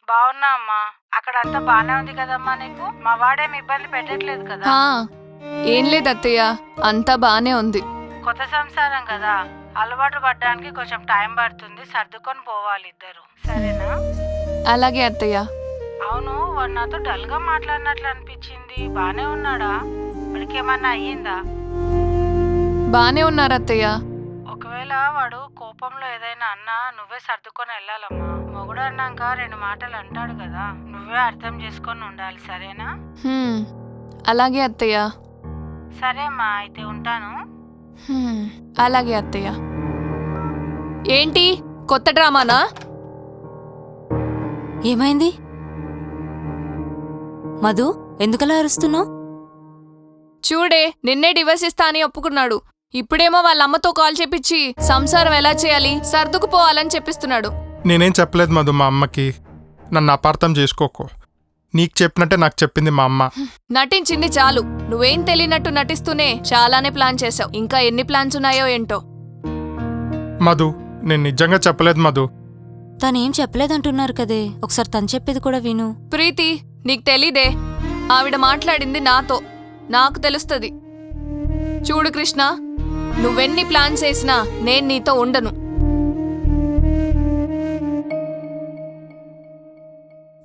బాగున్నా అమ్మా. అక్కడ అంతా బానే ఉంది కదమ్మా నీకు? మా వాడేమి ఇబ్బంది పెట్టట్లేదు కదా? హా ఏం లేదు అత్తయ్య, అంతా బానే ఉంది. కొత్త సంసారం కదా, అలవాటు పడ్డానికి కొంచెం టైం పడుతుంది. సర్దుకొని పోవాలి ఇద్దరు, సరేనా? అలాగే అత్తయ్య. అవును, వాడు నాతో డల్ గా మాట్లాడినట్లు అనిపించింది. బానే ఉన్నాడా? వాడికి ఏమన్నా అయ్యిందా? బానే ఉన్నారు అత్తయ్య. ఒకవేళ వాడు కోపంలో ఏదైనా అన్నా నువ్వే సర్దుకొని వెళ్ళాలమ్మా. మొగుడు అన్నాక 2 మాటలు అంటాడు కదా, నువ్వే అర్థం చేసుకొని ఉండాలి, సరేనా? అలాగే అత్తయ్య. సరే అమ్మా, అయితే ఉంటాను. అలాగే అత్తయ్య. ఏంటి కొత్త డ్రామానా? ఏమైంది మధు, ఎందుకలా అరుస్తున్నావు? చూడే, నిన్నే డివోర్స్ ఇస్తా అని ఒప్పుకున్నాడు. ఇప్పుడేమో వాళ్ళ అమ్మతో కాల్ చేపించి సంసారం ఎలా చేయాలి, సర్దుకుపోవాలని చెప్పిస్తున్నాడు. నేనేం చెప్పలేదు మధు మా అమ్మకి, నన్ను అపార్థం చేసుకోకు. నీకు చెప్పినట్టే నాకు చెప్పింది మా అమ్మ. నటించింది చాలు. నువ్వేం తెలియనట్టు నటిస్తూనే చాలానే ప్లాన్ చేసావు. ఇంకా ఎన్ని ప్లాన్స్ ఉన్నాయో ఏంటో. మధు, నేను నిజంగా చెప్పలేదు మధు. తనేం చెప్పలేదంటున్నారు కదే, ఒకసారి తను చెప్పేది కూడా విను. ప్రీతి, నీకు తెలీదే, ఆవిడ మాట్లాడింది నాతో. నాకు తెలుస్తుంది. చూడు కృష్ణ, నువ్వెన్ని ప్లాన్స్ వేసినా నేను నీతో ఉండను.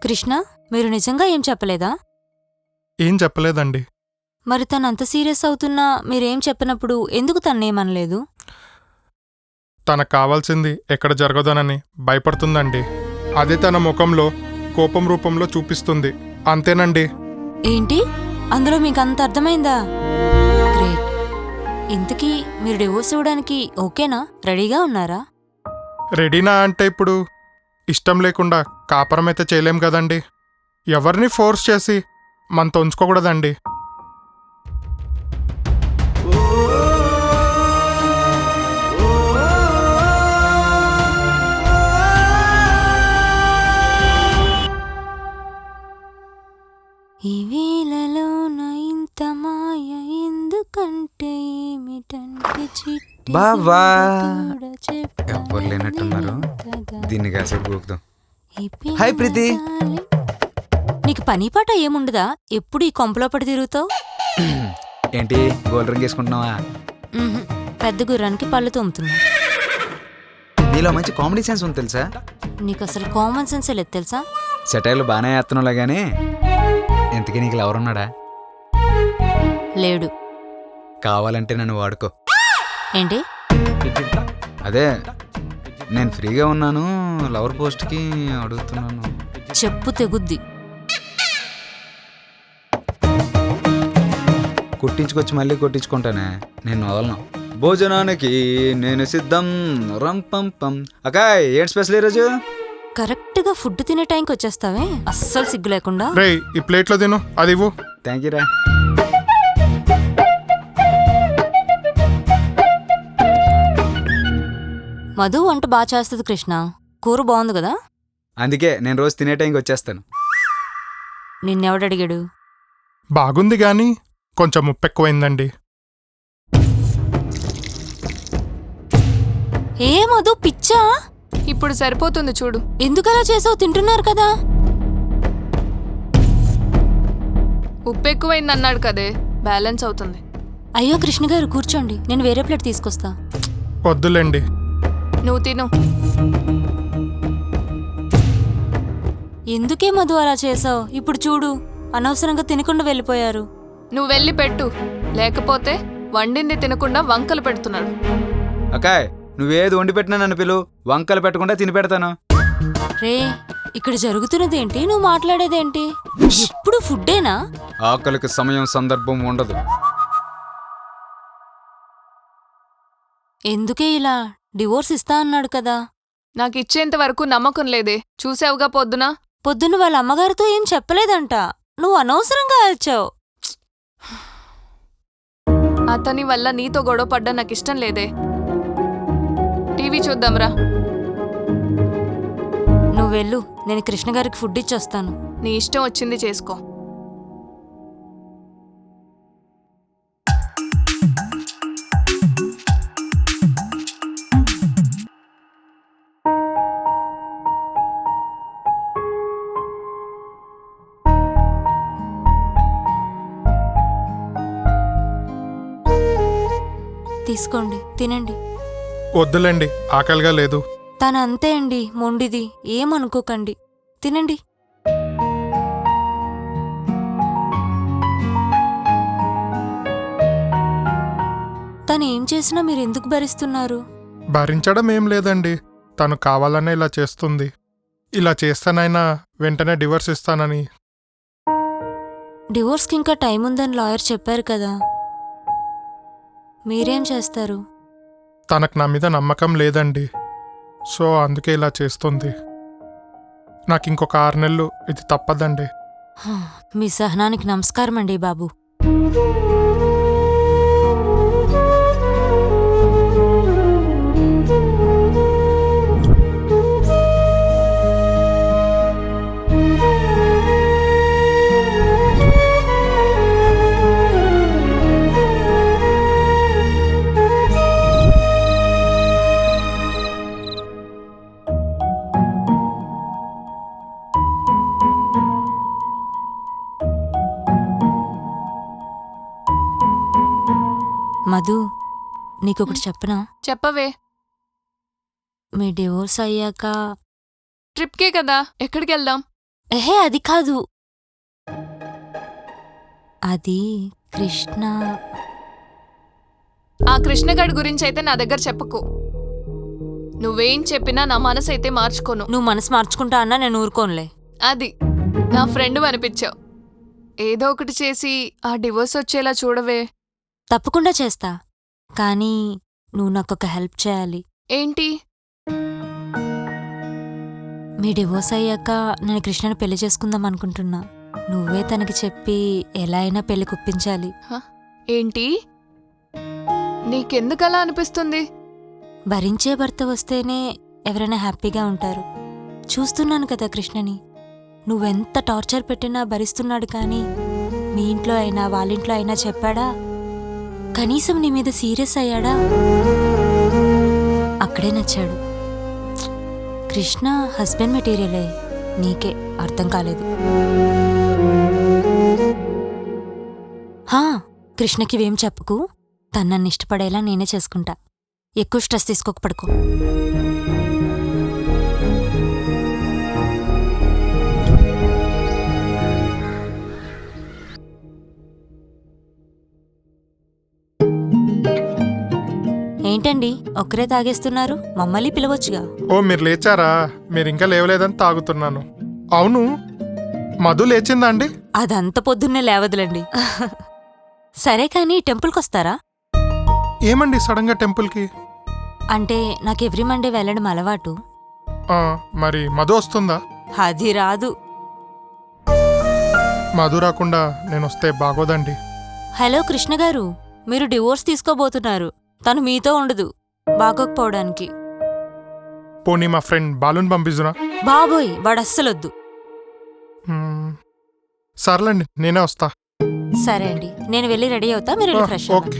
కృష్ణ, మీరు నిజంగా ఏం చెప్పలేదా? ఏం చెప్పలేదండి. మరి తను అంత సీరియస్ అవుతున్నా మీరేం చెప్పినప్పుడు ఎందుకు తన్నేమనలేదు? తనకు కావాల్సింది ఎక్కడ జరగదోనని భయపడుతుందండి. అదే తన ముఖంలో కోపం రూపంలో చూపిస్తుంది, అంతేనండి. ఏంటి, అందులో మీకు అంత అర్థమైందా? గ్రేట్. ఇంతకీ మీరు డివోర్స్ ఇవ్వడానికి ఓకేనా, రెడీగా ఉన్నారా? రెడీనా అంటే ఇప్పుడు ఇష్టం లేకుండా కాపురం అయితే చేయలేం కదండి. ఎవరిని ఫోర్స్ చేసి మనతో ఉంచుకోకూడదండి. ఈ వేళలోన ఇంత మాయ ఎందుకంటే ఏమిటంటే చిట్టి బావా. కూడా చెప్పాలి ఎవ్వరు లేనట్టున్నారు, ఎంతగా. దీన్ని కాసేపు గోకుదాం. ఈ పిల్ల హాయ్ ప్రీతి. నీకు పని పాట ఏముండదా? ఎప్పుడు ఈ కొంపలో పడి తిరుగుతావు? ఏంటి గోల్ రింగ్ వేసుకుంటున్నావా? పెద్ద గుర్రానికి పళ్ళు తోముతున్నా. నీలో మంచి కామెడీ సెన్స్ ఉంది తెలుసా? నీకు అసలు కామన్ సెన్స్ లేదు తెలుసా? సెటైర్లు బాగానే వేస్తున్నావులే కానీ ఇంతకీ నీకు ఎవరున్నాడా? లేడు. కావాలంటే నన్ను వాడుకో. ఏంటి? అదే నేను ఫ్రీగా ఉన్నాను, లవర్ పోస్ట్కి అడుగుతున్నాను. చెప్పు తెగుద్ది. కుట్టించుకొచ్చి మళ్ళీ కొట్టించుకుంటానే, నేను వదలను. భోజనానికి నేను సిద్ధం రంపంపం. అకాయ్, ఏంటి స్పెషల్ ఈరోజు? కరెక్ట్గా ఫుడ్ తినే టైంకి వచ్చేస్తావే, అస్సలు సిగ్గు లేకుండా. రేయ్, ఈ ప్లేట్లో తిను, అది ఇవ్వు. థ్యాంక్ యూ రా. మధు వంట బాగా చేస్తుంది కృష్ణ, కూర బాగుంది కదా. అందుకే నేను రోజు తినే టైంకి వచ్చేస్తాను. నిన్నెవడడిగాడు? బాగుంది కానీ కొంచెం ఉప్పు ఎక్కువైందండి. ఏ మధు, పిచ్చా? ఇప్పుడు సరిపోతుంది చూడు. ఎందుకలా చేసావు? తింటున్నారు కదా. ఉప్పు ఎక్కువైందన్నాడు కదే, బ్యాలెన్స్ అవుతుంది. అయ్యో కృష్ణ గారు, కూర్చోండి, నేను వేరే ప్లేట్ తీసుకొస్తా. వద్దులేండి. నువ్వు తిను. ఎందుకే మధు అలా చేసావు? ఇప్పుడు చూడు, అనవసరంగా తినకుండా వెళ్ళిపోయారు. నువ్వు వెళ్ళి పెట్టు, లేకపోతే వండింది తినకుండా వంకలు పెడుతున్నాడు. అకాయ్, నువ్వేది వండి పెట్టినా నన్ను పిలు, వంకలు పెట్టకుండా తిని పెడతాను. రే, ఇక్కడ జరుగుతున్నదేంటి, నువ్వు మాట్లాడేదేంటి? ఎప్పుడు ఫుడ్డేనా? ఆకలికి సమయం సందర్భం ఉండదు. ఎందుకే ఇలా? డివోర్స్ ఇస్తా అన్నాడు కదా. నాకు ఇచ్చేంత వరకు నమ్మకం లేదే, చూసావుగా పొద్దున. పొద్దున్న వాళ్ళ అమ్మగారితో ఏం చెప్పలేదంట, నువ్వు అనవసరంగా వచ్చావు. అతని వల్ల నీతో గొడవ పడ్డా నాకు ఇష్టం లేదే. టీవీ చూద్దాంరా. నువ్వు వెళ్ళు, నేను కృష్ణ గారికి ఫుడ్ ఇచ్చొస్తాను. నీ ఇష్టం వచ్చింది చేసుకో. తీసుకోండి, తినండి. వద్దులేండి, ఆకలిగా లేదు. తను అంతే అండి, మొండిది. ఏమనుకోకండి, తినండి. తను ఏం చేసినా మీరు ఎందుకు భరిస్తున్నారు? భరించడం ఏం లేదండి, తను కావాలనే ఇలా చేస్తుంది. ఇలా చేస్తానైనా వెంటనే డివోర్స్ ఇస్తానని. డివోర్స్కి ఇంకా టైం ఉందని లాయర్ చెప్పారు కదా, మీరేం చేస్తారు? తనకు నా మీద నమ్మకం లేదండి, సో అందుకే ఇలా చేస్తుంది. నాకు ఇంకొక 6 నెలలు, ఇది తప్పదండి. మీ సహనానికి నమస్కారం అండి బాబు. మధు, నీకొకటి చెప్పనా? చెప్పవే. మీ డివోర్స్ అయ్యాక ట్రిప్కే కదా, ఎక్కడికి వెళ్దాం? ఎహే అది కాదు, అది కృష్ణ. ఆ కృష్ణగాడి గురించి అయితే నా దగ్గర చెప్పకు. నువ్వేం చెప్పినా నా మనసు అయితే మార్చుకోను. నువ్వు మనసు మార్చుకుంటా అన్నా నేను ఊరుకోనులే. అది నా ఫ్రెండ్ అనిపించావు. ఏదో ఒకటి చేసి ఆ డివోర్స్ వచ్చేలా చూడవే. తప్పకుండా చేస్తా, కానీ నువ్వు నాకొక హెల్ప్ చేయాలి. ఏంటి? మీ డివోర్స్ అయ్యాక నేను కృష్ణని పెళ్లి చేసుకుందాం అనుకుంటున్నా. నువ్వే తనకి చెప్పి ఎలా అయినా పెళ్లి కుప్పించాలి. ఏంటి? నీకెందుకలా అనిపిస్తుంది? భరించే భర్త వస్తేనే ఎవరైనా హ్యాపీగా ఉంటారు. చూస్తున్నాను కదా కృష్ణని, నువ్వెంత టార్చర్ పెట్టినా భరిస్తున్నాడు. కానీ మీ ఇంట్లో అయినా వాళ్ళింట్లో అయినా చెప్పాడా? కనీసం నీ మీద సీరియస్ అయ్యాడా? అక్కడే నచ్చాడు. కృష్ణ హస్బెండ్ మెటీరియలే, నీకే అర్థం కాలేదు. కృష్ణకి వేం చెప్పుకు, తను నన్ను ఇష్టపడేలా నేనే చేసుకుంటా. ఎక్కువ స్ట్రెస్ తీసుకోక పడుకో. ఏంటండి ఒక్కరే తాగేస్తున్నారు? మమ్మల్ని పిలవచ్చుగా. ఓ మీరు లేచారా? మీరు ఇంకా లేవలేదని తాగుతున్నాను. అవును, మధు లేచిందా అండి? అదంత పొద్దున్నే లేవదులండి. సరే కానీ టెంపుల్కి వస్తారా? ఏమండి సడన్ గా టెంపుల్కి? అంటే నాకు ఎవ్రీ మండే వెళ్ళడం అలవాటు. మరి మధు వస్తుందా? అది రాదు. మధు రాకుండా నేను వస్తే బాగోదండి. హలో కృష్ణ గారు, మీరు డివోర్స్ తీసుకోబోతున్నారు. తను మీతో ఉండదు బాగోకపోవడానికి. పోనీ మా ఫ్రెండ్ బాలుని పంపిస్తున్నా. బాబోయ్, వాడు అస్సలొద్దు. సర్లేండి, నేనే వస్తా. సరే అండి, నేను వెళ్ళి రెడీ అవుతా, మీరు వెళ్ళి ఫ్రెష్ ఓకే.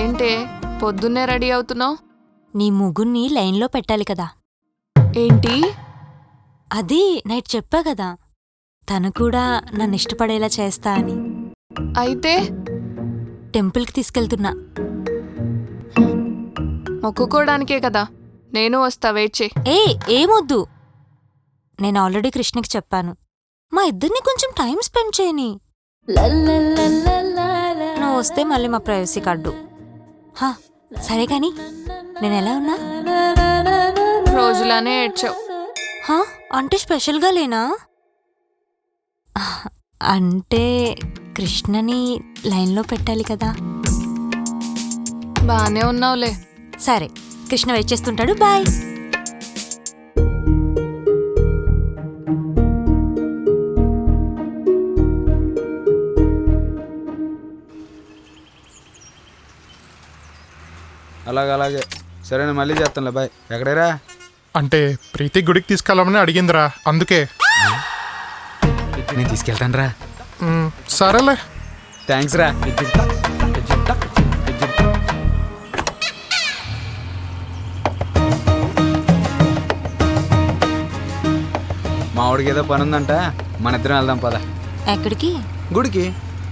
ఏంటే పొద్దున్నే రెడీ అవుతున్నావు? నీ ముగ్గురిని లైన్లో పెట్టాలి కదా. ఏంటి? అది నైట్ చెప్పా కదా, తను కూడా నన్ను ఇష్టపడేలా చేస్తా అని. అయితే టెంపుల్కి తీసుకెళ్తున్నా. మొక్కుకోవడానికే కదా, నేను వస్తా, వెయిట్ చేయి. ఏమొద్దు, నేను ఆల్రెడీ కృష్ణకి చెప్పాను. మా ఇద్దరిని కొంచెం టైం స్పెండ్ చేయని. నువ్వు వస్తే మళ్ళీ మా ప్రైవసీకి అడ్డు. సరే కానీ నేను ఎలా ఉన్నా? రోజులానే ఏడ్చావు. అంటే స్పెషల్గా లేనా? అంటే కృష్ణని లైన్లో పెట్టాలి కదా. బానే ఉన్నావులే. సరే, కృష్ణ వెయిట్ చేస్తుంటాడు. బాయ్. అలాగే సరే, నేను మళ్ళీ చేస్తానులే. బాయ్. ఎక్కడేరా? అంటే ప్రీతి గుడికి తీసుకెళ్ళమని అడిగిందిరా, అందుకే. నేను తీసుకెళ్తాను రా. సరేలే, థ్యాంక్స్ రా. మామిడికి ఏదో పని ఉందంట, మన ఇద్దరం వెళ్దాం పద. ఎక్కడికి? గుడికి.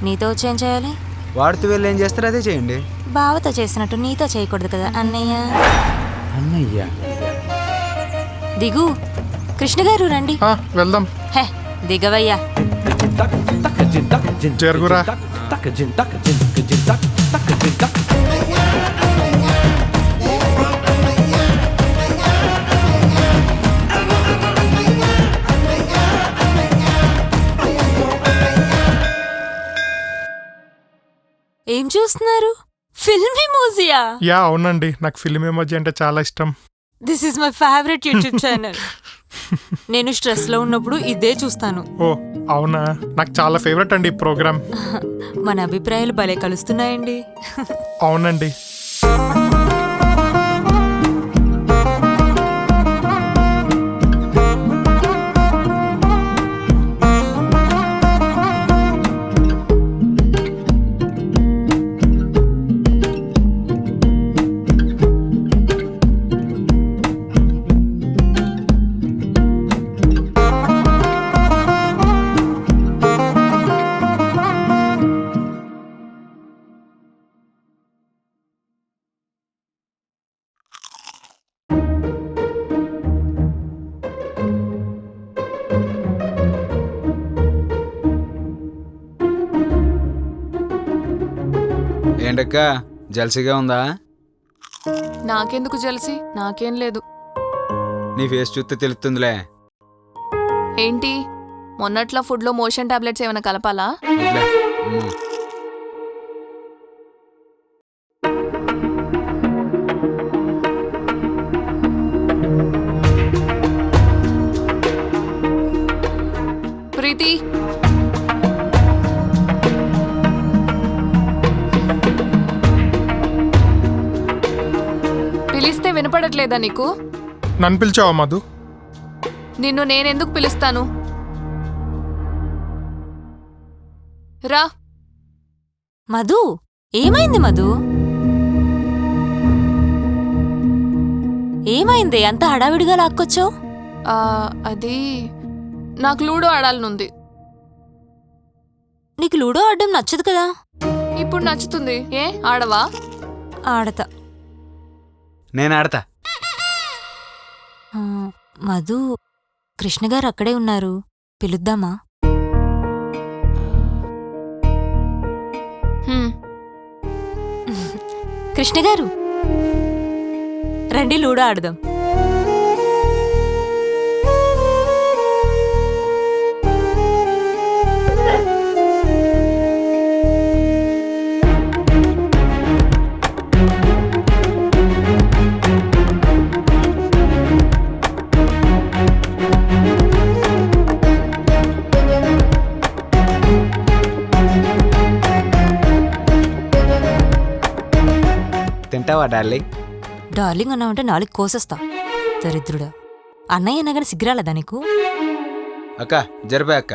నీతో వచ్చి ఏం చేయాలి? వాడితో వెళ్ళి ఏం చేస్తారో అదే చేయండి. బావతో చేసినట్టు నీతో చేయకూడదు కదా అన్నయ్య. అన్నయ్య దిగు. కృష్ణ గారు రండి. వెళ్దాం. హే దిగవయ్యా. జరుగురా. ఏం చూస్తున్నారు? ఫిల్మ్ ఎమోజియా? యా అవునండి, నాకు ఫిల్మ్ ఎమోజీ అంటే చాలా ఇష్టం. This is my favourite YouTube channel. నేను స్ట్రెస్ లో ఉన్నప్పుడు ఇదే చూస్తాను. ఓ అవునా, నాకు చాలా ఫేవరెట్ అండి ఈ ప్రోగ్రామ్. మన అభిప్రాయాలు భలే కలుస్తున్నాయండి. అవునండి. ఏంటక్క జల్సీగా ఉందా? నాకెందుకు జలసి? నాకేం లేదు. నీ ఫేస్ చూస్తే తెలుస్తుందిలే. ఏంటి మొన్నట్లా ఫుడ్లో మోషన్ టాబ్లెట్స్ ఏమైనా కలపాలా? వదిలే. అమ్మో. ప్రీతి, పిలిస్తే వినపడట్లేదా నీకు? నన్ను పిలిచావా మధు? నిన్ను నేనెందుకు పిలుస్తాను? రా. మధు ఏమైంది? మధు ఏమైంది? అంత హడావిడిగా లాక్కొచ్చావు? అది నాకు లూడో ఆడాలనుంది. నీకు లూడో ఆడడం నచ్చదు కదా? ఇప్పుడు నచ్చుతుంది. ఏ ఆడవా? ఆడతా. నేను ఆడతా. మధు కృష్ణ గారు అక్కడే ఉన్నారు, పిలుద్దామా? కృష్ణ గారు రండి లూడో ఆడదాం. తింటావా డార్లింగ్? డార్లింగ్ అన్నావంటే నాలుగు కోసేస్తా దరిద్రుడా. అన్నయ్య అనగానే సిగ్గురాలేదా నీకు? అక్క జరిపే అక్క.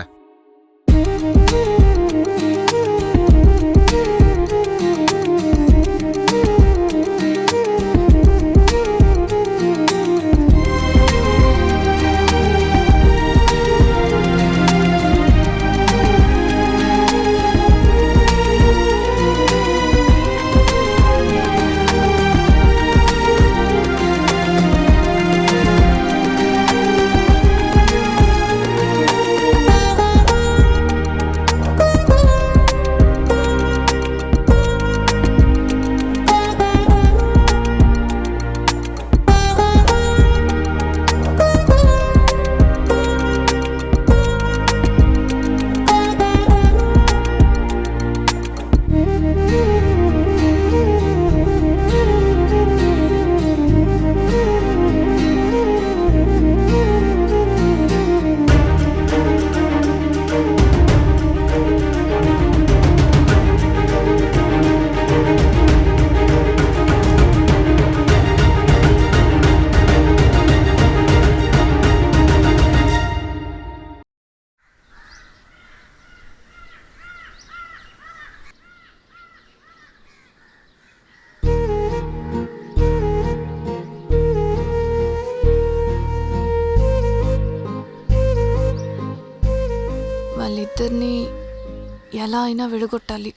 ఎలా అయినా విడగొట్టాలి.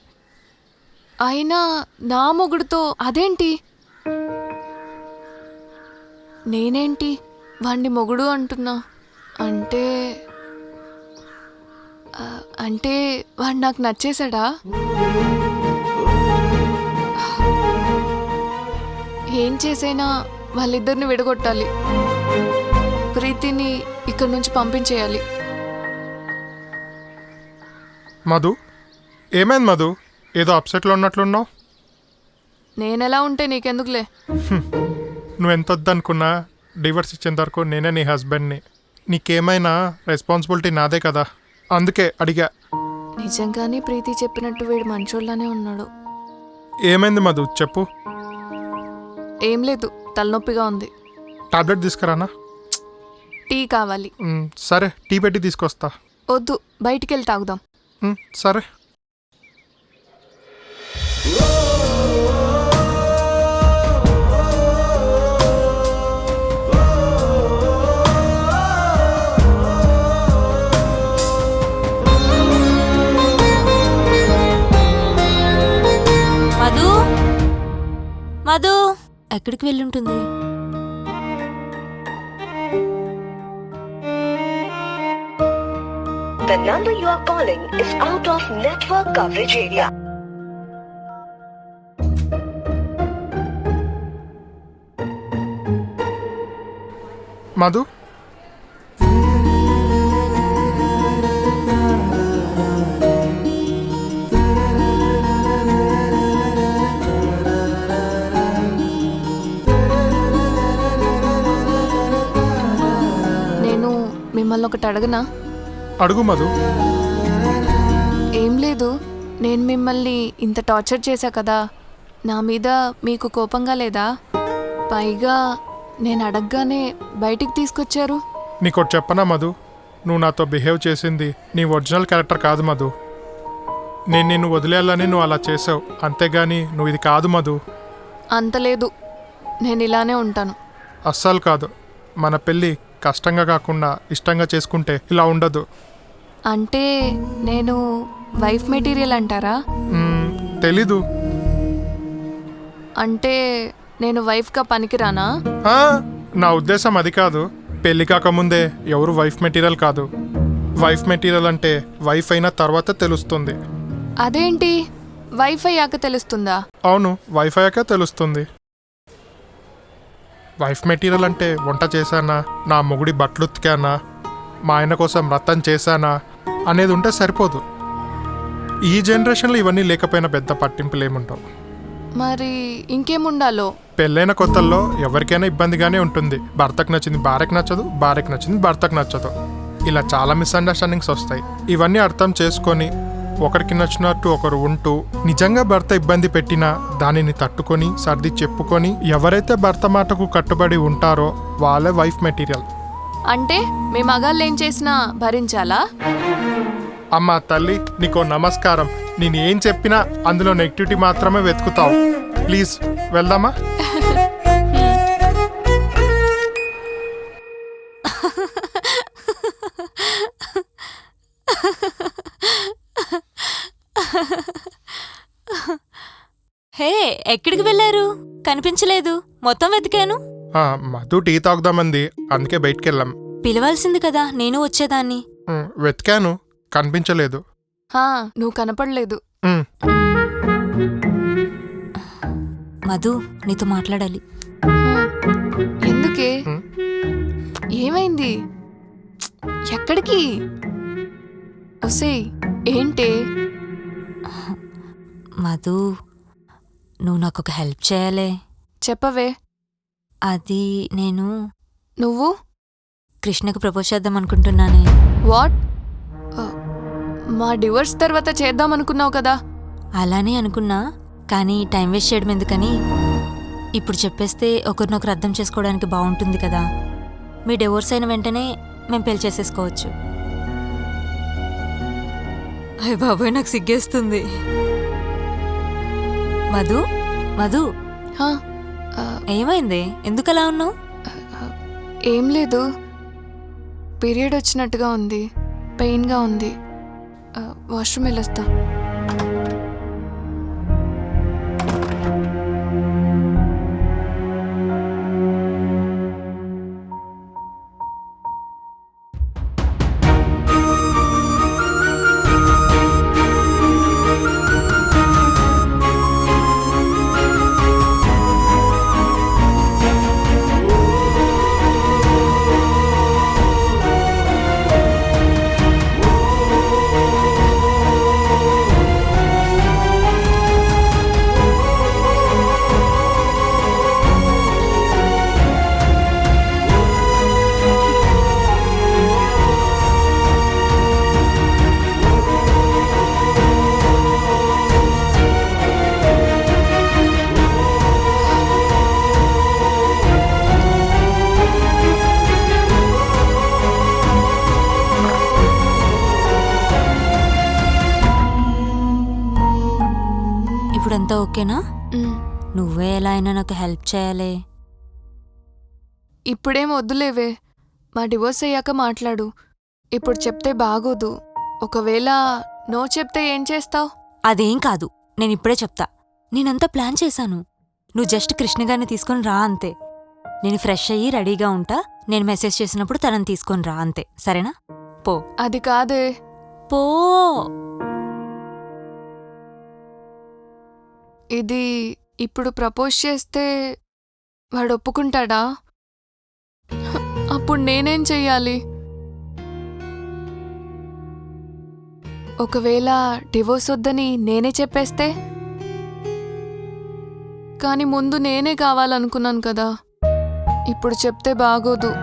అయినా నా మొగుడుతో అదేంటి? నేనేంటి వాణ్ణి మొగుడు అంటున్నా? అంటే అంటే వాడు నాకు నచ్చేసాడా? ఏం చేసైనా వాళ్ళిద్దరిని విడగొట్టాలి. ప్రీతిని ఇక్కడి నుంచి పంపించేయాలి. మధు, ఏమైంది మధు? ఏదో అప్సెట్లో ఉన్నట్లున్నావు. నేనెలా ఉంటే నీకెందుకులే? నువ్వు ఎంత వద్దనుకున్నా డివర్స్ ఇచ్చేంత వరకు నేనే నీ హస్బెండ్ని. నీకేమైనా రెస్పాన్సిబిలిటీ నాదే కదా, అందుకే అడిగా. నిజంగానే ప్రీతి చెప్పినట్టు వీడు మంచోళ్ళనే ఉన్నాడు. ఏమైంది మధు చెప్పు. ఏం లేదు, తలనొప్పిగా ఉంది. టాబ్లెట్ తీసుకురానా? టీ కావాలి. సరే, టీ పెట్టి తీసుకొస్తా. వద్దు, బయటికి వెళ్ళి తాగుదాం. సరే. మధు మధు ఎక్కడికి వెళ్ళుంటుంది? The number you are calling is out of network coverage area. Madhu, నేను మిమ్మల్ని ఒకటి అడగనా? అడుగు మధు. ఏం లేదు, నేను మిమ్మల్ని ఇంత టార్చర్ చేశా కదా, నా మీద మీకు కోపంగా లేదా? పైగా నేను అడగగానే బయటికి తీసుకొచ్చారు. నీకోటి చెప్పనా మధు, నువ్వు నాతో బిహేవ్ చేసింది నీ ఒరిజినల్ క్యారెక్టర్ కాదు మధు. నేను నిన్ను వదిలేయాలని నువ్వు అలా చేసావు, అంతేగాని నువ్వు ఇది కాదు మధు. అంత లేదు, నేను ఇలానే ఉంటాను. అస్సలు కాదు. మన పెళ్ళి కష్టంగా కాకుండా ఇష్టంగా చేసుకుంటే ఇలా ఉండదు. అంటే నేను వైఫ్ మెటీరియల్ అంటారా? తెలీదు. అంటే నేను వైఫ్గా పనికిరానా? నా ఉద్దేశం అది కాదు. పెళ్ళి కాకముందే ఎవరు వైఫ్ మెటీరియల్ కాదు. వైఫ్ మెటీరియల్ అంటే వైఫ్ అయిన తర్వాత తెలుస్తుంది. అదేంటి, వైఫ్ అయ్యాక తెలుస్తుందా? అవును, వైఫ్ అయ్యాక తెలుస్తుంది. వైఫ్ మెటీరియల్ అంటే వంట చేశానా, నా మొగుడి బట్టలు ఉతికానా, మా ఆయన కోసం వ్రతం చేశానా అనేది ఉంటే సరిపోదు. ఈ జనరేషన్లో ఇవన్నీ లేకపోయినా పెద్ద పట్టింపులు ఏముంటావు. మరి ఇంకేముండాలో? పెళ్ళైన కొత్తల్లో ఎవరికైనా ఇబ్బందిగానే ఉంటుంది. భర్తకు నచ్చింది భార్యకు నచ్చదు, భార్యకు నచ్చింది భర్తకు నచ్చదు. ఇలా చాలా మిస్అండర్స్టాండింగ్స్ వస్తాయి. ఇవన్నీ అర్థం చేసుకొని ఒకరికి నచ్చినట్టు ఒకరు ఉంటూ, నిజంగా భర్త ఇబ్బంది పెట్టినా దానిని తట్టుకొని సర్ది చెప్పుకొని ఎవరైతే భర్త మాటకు కట్టుబడి ఉంటారో వాళ్ళే వైఫ్ మెటీరియల్. అంటే మీ మగాళ్ళు ఏం చేసినా భరించాలా? అమ్మా తల్లి, నీకో నమస్కారం. నేను ఏం చెప్పినా అందులో నెగిటివిటీ మాత్రమే వెతుకుతావు. ప్లీజ్ వెళ్దామా? హే, ఎక్కడికి వెళ్ళారు? కనిపించలేదు, మొత్తం వెతికాను. మధు టీ తాగుదామంది, అందుకే బయటికి వెళ్ళాం. పిలవాల్సింది కదా, నేను వచ్చేదాన్ని. వెతికాను, కనిపించలేదు. నువ్వు కనపడలేదు. మధు, నీతో మాట్లాడాలి. ఎందుకే? ఏమైంది? ఎక్కడికి? ఒసేయ్, ఏంటే? మధు, నువ్వు నాకు ఒక హెల్ప్ చేయాలే. చెప్పవే. అది నువ్వు కృష్ణకు ప్రపోజ్ చేద్దాం అనుకుంటున్నానే. వాట్? మా డివోర్స్ తర్వాత చేద్దాం అనుకున్నావు కదా? అలానే అనుకున్నా, కానీ టైం వేస్ట్ చేయడం ఎందుకని ఇప్పుడు చెప్పేస్తే ఒకరినొకరు అర్థం చేసుకోవడానికి బాగుంటుంది కదా. మీ డివోర్స్ అయిన వెంటనే మేము పెళ్లి చేసేసుకోవచ్చు. అయ్య బాబాయ్, నాకు సిగ్గేస్తుంది. మధు మధు, ఏమైంది? ఎందుకలా ఉన్నావు? ఏం లేదు, పీరియడ్ వచ్చినట్టుగా ఉంది, పెయిన్గా ఉంది. వాష్రూమ్ వెళ్ళొస్తా. ఇప్పుడంతా ఓకేనా? మ్, నువ్వే ఎలా అయినా నాకు హెల్ప్ చేయాలి. ఇప్పుడేం వద్దులేవే, మా డివోర్స్ అయ్యాక మాట్లాడు. ఇప్పుడు చెప్తే బాగోదు. ఒకవేళ నో చెప్తే ఏం చేస్తావు? అదేం కాదు, నేను ఇప్పుడే చెప్తా. నేనంతా ప్లాన్ చేశాను. నువ్వు జస్ట్ కృష్ణ గారిని తీసుకొని రా అంతే. నేను ఫ్రెష్ అయ్యి రెడీగా ఉంటా. నేను మెసేజ్ చేసినప్పుడు తనని తీసుకొని రా అంతే, సరేనా? పో. అది కాదే. పో. ఇది ఇప్పుడు ప్రపోజ్ చేస్తే వాడు ఒప్పుకుంటాడా? అప్పుడు నేనేం చెయ్యాలి? ఒకవేళ డివోర్స్ వద్దని నేనే చెప్పేస్తే? కానీ ముందు నేనే కావాలనుకున్నాను కదా. ఇప్పుడు చెప్తే బాగోదు.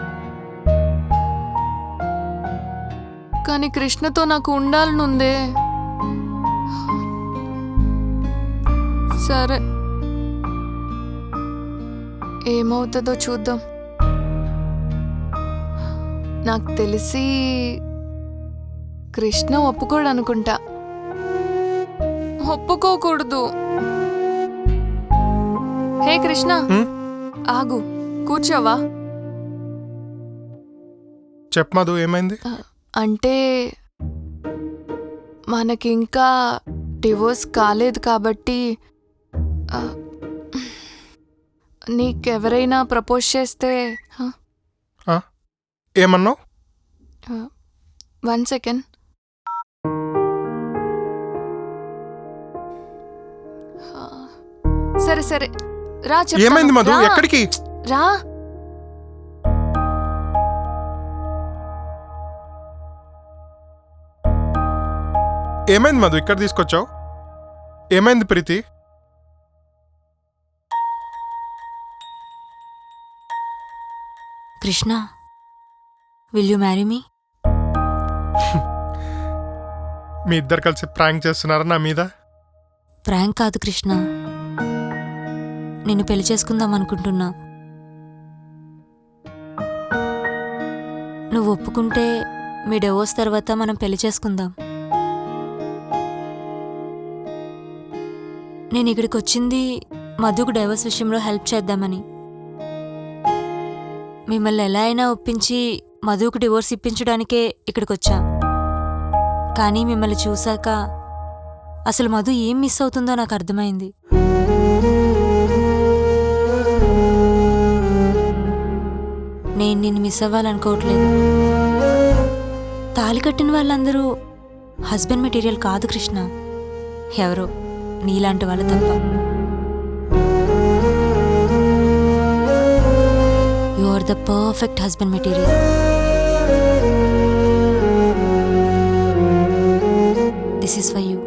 కానీ కృష్ణతో నాకు ఉండాలనుందే. సరే, ఏమవుతుందో చూద్దాం. నాకు తెలిసి కృష్ణ ఒప్పుకోడు అనుకుంటా. ఒప్పుకోకూడదు. హే కృష్ణ, ఆగు, కూర్చోవా? చెప్పు మధు, ఏమైంది? అంటే మనకింకా డివోర్స్ కాలేదు కాబట్టి నీకెవరైనా ప్రపోజ్ చేస్తే. ఏమన్నావు? 1 సెకండ్. సరే సరే రా. ఏమైంది మధు? చెప్తాను. రా. ఎక్కడికి? రా. ఏమైంది మధు, ఇక్కడ తీసుకొచ్చావు? ఏమైంది Preethi? Krishna, will you marry me? మీ ఇద్దరు కలిసి ప్రాంక్ చేస్తున్నారా నా మీద? ప్రాంక్ కాదు కృష్ణ, నిన్ను పెళ్లి చేసుకుందాం అనుకుంటున్నా. నువ్వు ఒప్పుకుంటే మీ డివోర్స్ తర్వాత మనం పెళ్లి చేసుకుందాం. నేను ఇక్కడికి వచ్చింది మధుకు డైవర్స్ విషయంలో హెల్ప్ చేద్దామని. మిమ్మల్ని ఎలా అయినా ఒప్పించి మధుకు డివోర్స్ ఇప్పించడానికే ఇక్కడికి వచ్చా. కానీ మిమ్మల్ని చూశాక అసలు మధు ఏం మిస్ అవుతుందో నాకు అర్థమైంది. నేను నిన్ను మిస్ అవ్వాలనుకోవట్లేదు. తాళి కట్టిన వాళ్ళందరూ హస్బెండ్ మెటీరియల్ కాదు కృష్ణ. ఎవరో నీలాంటి వాళ్ళు తప్ప. You are the perfect husband material. This is for you.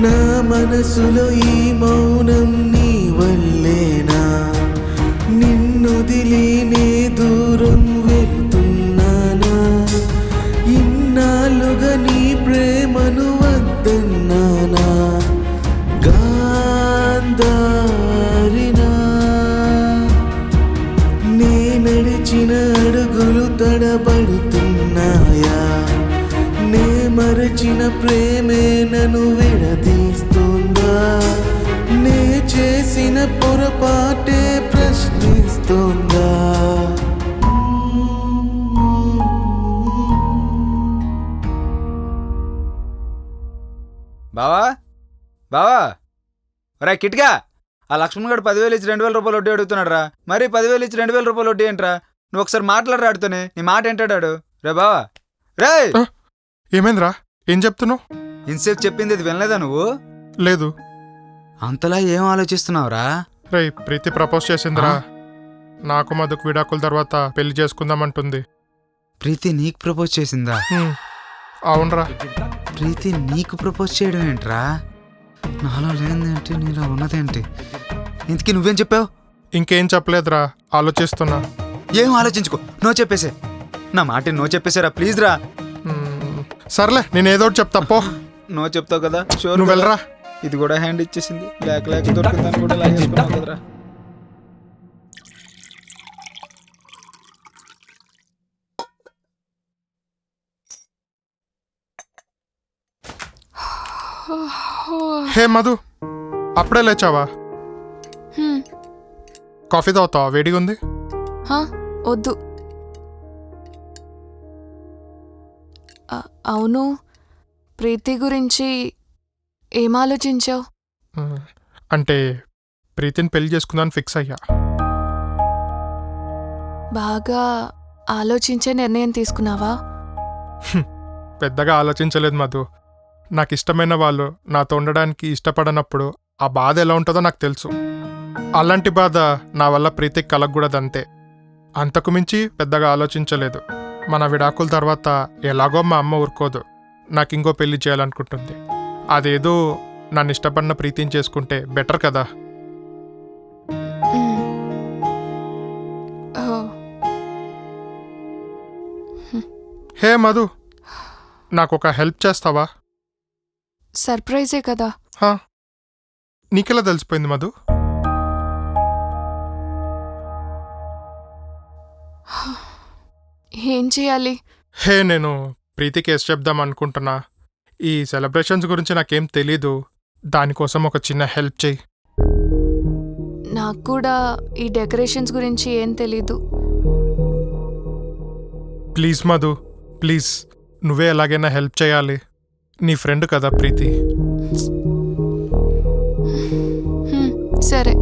నా మనసులో ఈ మౌనం నీ వల్లేనా? నిన్నొదిలి నే దూరం వెళ్తున్నానా? ఇన్నాళ్ళుగా నీ ప్రేమను వద్దన్నానా? గాంధారినా, నే నడిచిన అడుగులు తడబడుతున్నాయా? నే మరచిన ప్రేమే నన్ను విడదీస్తుందా? నే చేసిన పొరపాటే ప్రశ్నిస్తుందా? బావా బావా, రా కిట్గా, ఆ లక్ష్మణ్ గడు 10,000 ఇచ్చి 2,000 రూపాయలు వడ్డీ అడుగుతున్నాడు రా. మరి 10,000 ఇచ్చి 2,000 రూపాయలు వడ్డీ ఏంట్రా? నువ్వు ఒకసారి మాట్లాడరాడుతోనే, నీ మాట ఏంటాడాడు? రే బావా, రే. ఏమైందిరా? ఏం చెప్తున్నావు? ఇన్సేపు చెప్పింది ఇది వినలేదా నువ్వు? లేదు. అంతలా ఏం ఆలోచిస్తున్నావురా? రే, ప్రీతి ప్రపోజ్ చేసిందిరా. నాకు మధుకు విడాకుల తర్వాత పెళ్లి చేసుకుందామంటుంది. ప్రీతి నీకు ప్రపోజ్ చేసిందా? అవునరా. ప్రీతి నీకు ప్రపోజ్ చేయడం ఏంట్రా? నాలో లేనిదేంటి నీలో ఉన్నదేంటి? ఇంతకీ నువ్వేం చెప్పావు? ఇంకేం చెప్పలేదురా, ఆలోచిస్తున్నా. ఏం ఆలోచించుకో, నో చెప్పేసే. నా మాట నో చెప్పేసారా ప్లీజ్ రా. సర్లే, నేను ఏదో ఒకటి చెప్తా పో. నో చెప్తావు కదా, షూర్ నువ్వు వెళ్ళరా. ఇది కూడా హ్యాండ్ ఇచ్చేసింది, లేక లేక దొరికిందని కూడా లాగేసుకున్నావు కదరా. హే మధు, అప్పుడే లేచావా? కాఫీ తాగుతావా? వేడిగా ఉంది. వద్దు. అవును, ప్రీతి గురించి ఏం ఆలోచించావు? అంటే ప్రీతిని పెళ్లి చేసుకుందాని ఫిక్స్ అయ్యా. బాగా ఆలోచించే నిర్ణయం తీసుకున్నావా? పెద్దగా ఆలోచించలేదు మధు. నాకు ఇష్టమైన వాళ్ళు నాతో ఉండడానికి ఇష్టపడనప్పుడు ఆ బాధ ఎలా ఉంటుందో నాకు తెలుసు. అలాంటి బాధ నా వల్ల ప్రీతికి కలగకూడదంతే. అంతకు మించి పెద్దగా ఆలోచించలేదు. మన విడాకుల తర్వాత ఎలాగో మా అమ్మ ఊరుకోదు, నాకు ఇంకో పెళ్లి చేయాలనుకుంటుంది. అదేదో నన్ను ఇష్టపడిన ప్రీతిని చేసుకుంటే బెటర్ కదా. హే మధు, నాకు ఒక హెల్ప్ చేస్తావా? సర్ప్రైజే కదా. నీకెలా తెలిసిపోయింది మధు? ఏం చేయాలి? హే, నేను ప్రీతికి ఎస్ చెప్దాం అనుకుంటున్నా. ఈ సెలబ్రేషన్స్ గురించి నాకేం తెలీదు, దానికోసం ఒక చిన్న హెల్ప్ చేయి. నాకు కూడా ఈ డెకరేషన్స్ గురించి ఏం తెలీదు. ప్లీజ్ మధు, ప్లీజ్, నువ్వే ఎలాగైనా హెల్ప్ చేయాలి. నీ ఫ్రెండ్ కదా ప్రీతి. సరే.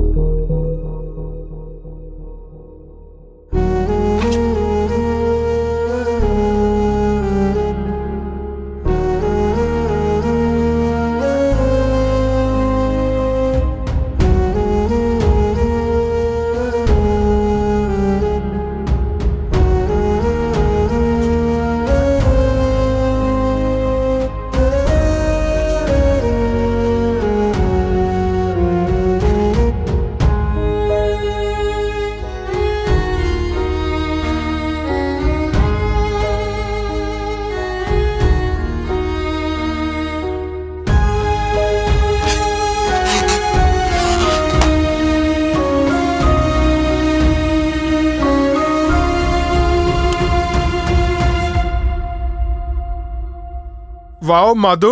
వావ్ మధు,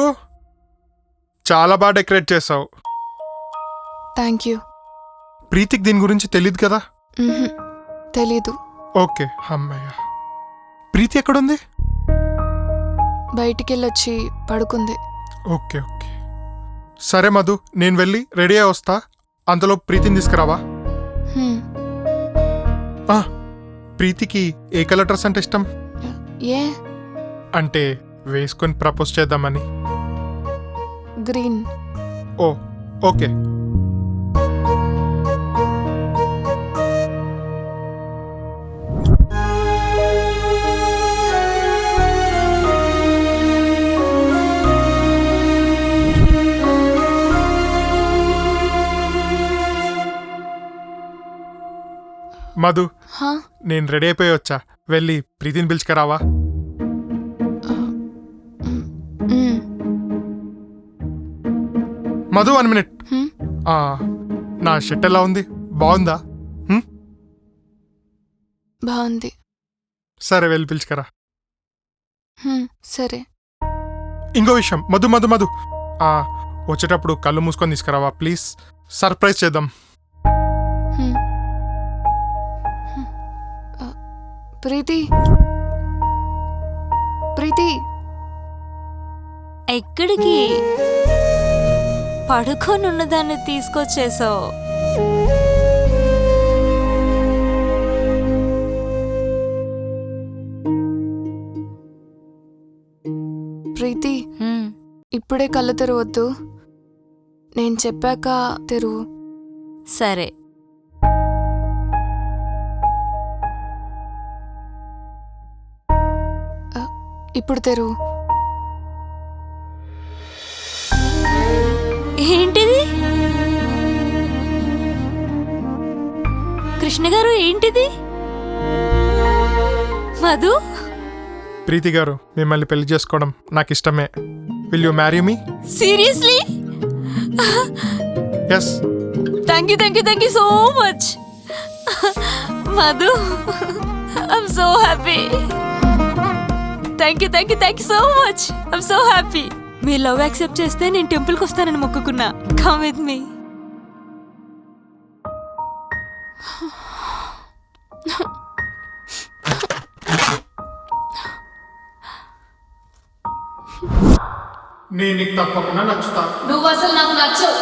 చాలా బాగా డెకరేట్ చేసావు. Thank you. ప్రీతికి దీని గురించి తెలీదు కదా? తెలీదు. ఓకే, అమ్మయ్య. ప్రీతి ఎక్కడుంది? బయటికెళ్ళొచ్చి పడుకుంది. ఓకే ఓకే, సరే మధు, నేను వెళ్ళి రెడీ అయి వస్తా. అంతలో ప్రీతిని తీసుకురావా? ప్రీతికి ఏ కలర్ డ్రెస్ అంటే ఇష్టం? ఏ అంటే వేసుకొని ప్రపోజ్ చేద్దామని. గ్రీన్. ఓ ఓకే. మధు, నేను రెడీ అయిపోయి వచ్చా. వెళ్ళి ప్రీతిని పిలుచుకురావా? మధు, 1 minute. నా షర్ట్ ఎలా ఉంది? బాగుందా? బాగుంది. సరే, వెళ్ళి పిలుచుకరా. సరే. ఇంకో విషయం, మధు మధు మధు, వచ్చేటప్పుడు కళ్ళు మూసుకొని తీసుకురావా ప్లీజ్. సర్ప్రైజ్ చేద్దాం. ప్రీతి, ప్రీతి. ఎక్కడికి? పడుకోనున్నదాన్ని తీసుకొచ్చేసావు. ప్రీతి, ఇప్పుడే కళ్ళు తెరవద్దు, నేను చెప్పాక తెరువు. సరే. ఇప్పుడు తెరువు. ఏంటిది కృష్ణ గారు? ఏంటిది? మధు, ప్రీతి గారు, మిమ్మల్ని పెళ్లి చేసుకోవడం నాకు ఇష్టమే. Will you marry me? Seriously? Yes. Thank you so much Madhu. I'm so happy. Thank you so much. I'm so happy. మీ లవ్ యాక్సెప్ట్ చేస్తే నేను టెంపుల్కి వస్తానని మొక్కుకున్నా. Come with me. నేను నీకు తప్పకుండా నచ్చుతా. నువ్వు అసలు నాకు నచ్చవు.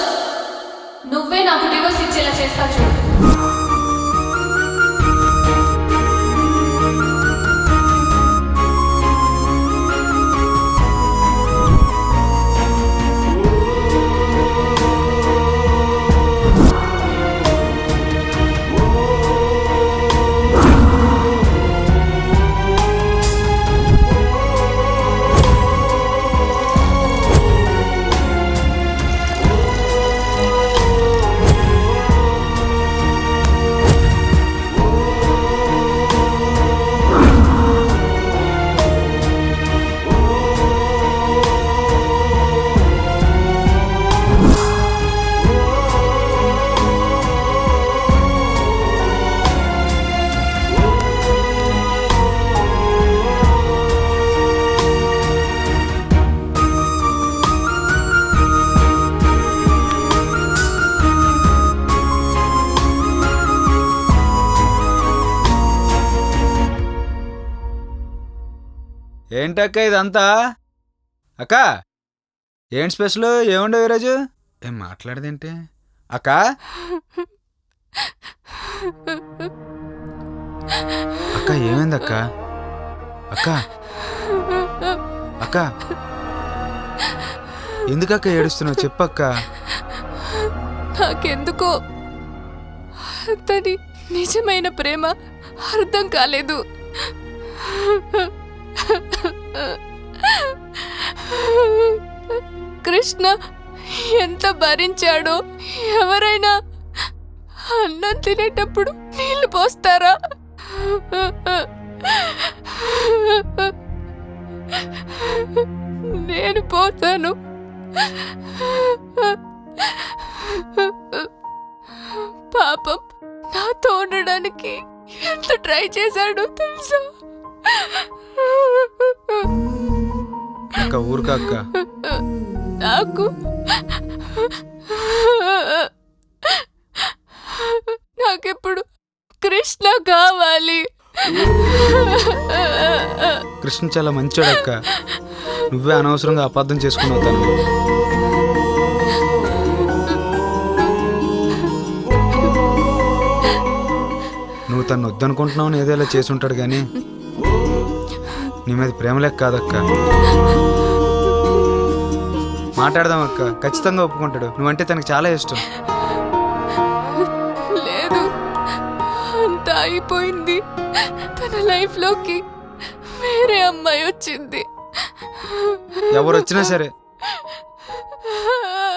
నువ్వే నాకు డివోర్స్ ఇచ్చేలా చేస్తా చూడు. ఏంటక్క ఇదంతా? అక్క, ఏంటి స్పెషల్? ఏముండవు ఈరోజు? ఏం మాట్లాడదేంటి అక్క? అక్క ఏమైంది అక్క? అక్క అక్క ఎందుకక్క ఏడుస్తున్నావు? చెప్పక్క. నాకెందుకో అతని నిజమైన ప్రేమ అర్థం కాలేదు. కృష్ణ ఎంత భరించాడో. ఎవరైనా అన్నం తినేటప్పుడు నీళ్లు పోస్తారా? నేను పోతాను. పాపం నాతో ఉండడానికి ఎంత ట్రై చేశాడో తెలుసా? అక్క ఊరుక అక్క. నాకిప్పుడు కృష్ణ కావాలి. కృష్ణ చాలా మంచోడు అక్క. నువ్వే అనవసరంగా అపార్థం చేసుకున్నావు తను. నువ్వు తను వద్దనుకుంటున్నావు ఏదో ఇలా చేసి ఉంటాడు కానీ నీ మీద ప్రేమ లెక్క కాదక్క. మాట్లాడదాం అక్క, ఖచ్చితంగా ఒప్పుకుంటాడు. నువ్వంటే తనకు చాలా ఇష్టం. లేదు, అంతా అయిపోయింది. తన లైఫ్ లోకి వేరే అమ్మాయి వచ్చింది. ఎవరు వచ్చినా సరే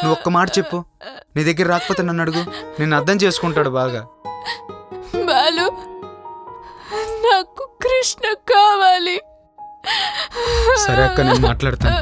నువ్వు ఒక్క మాట చెప్పు. నీ దగ్గర రాకపోతే నన్ను అడుగు, నేను అర్థం చేసుకుంటాడు బాగా. బాలు, నాకు కృష్ణ కావాలి. సరే అక్క, నేను మాట్లాడతాను.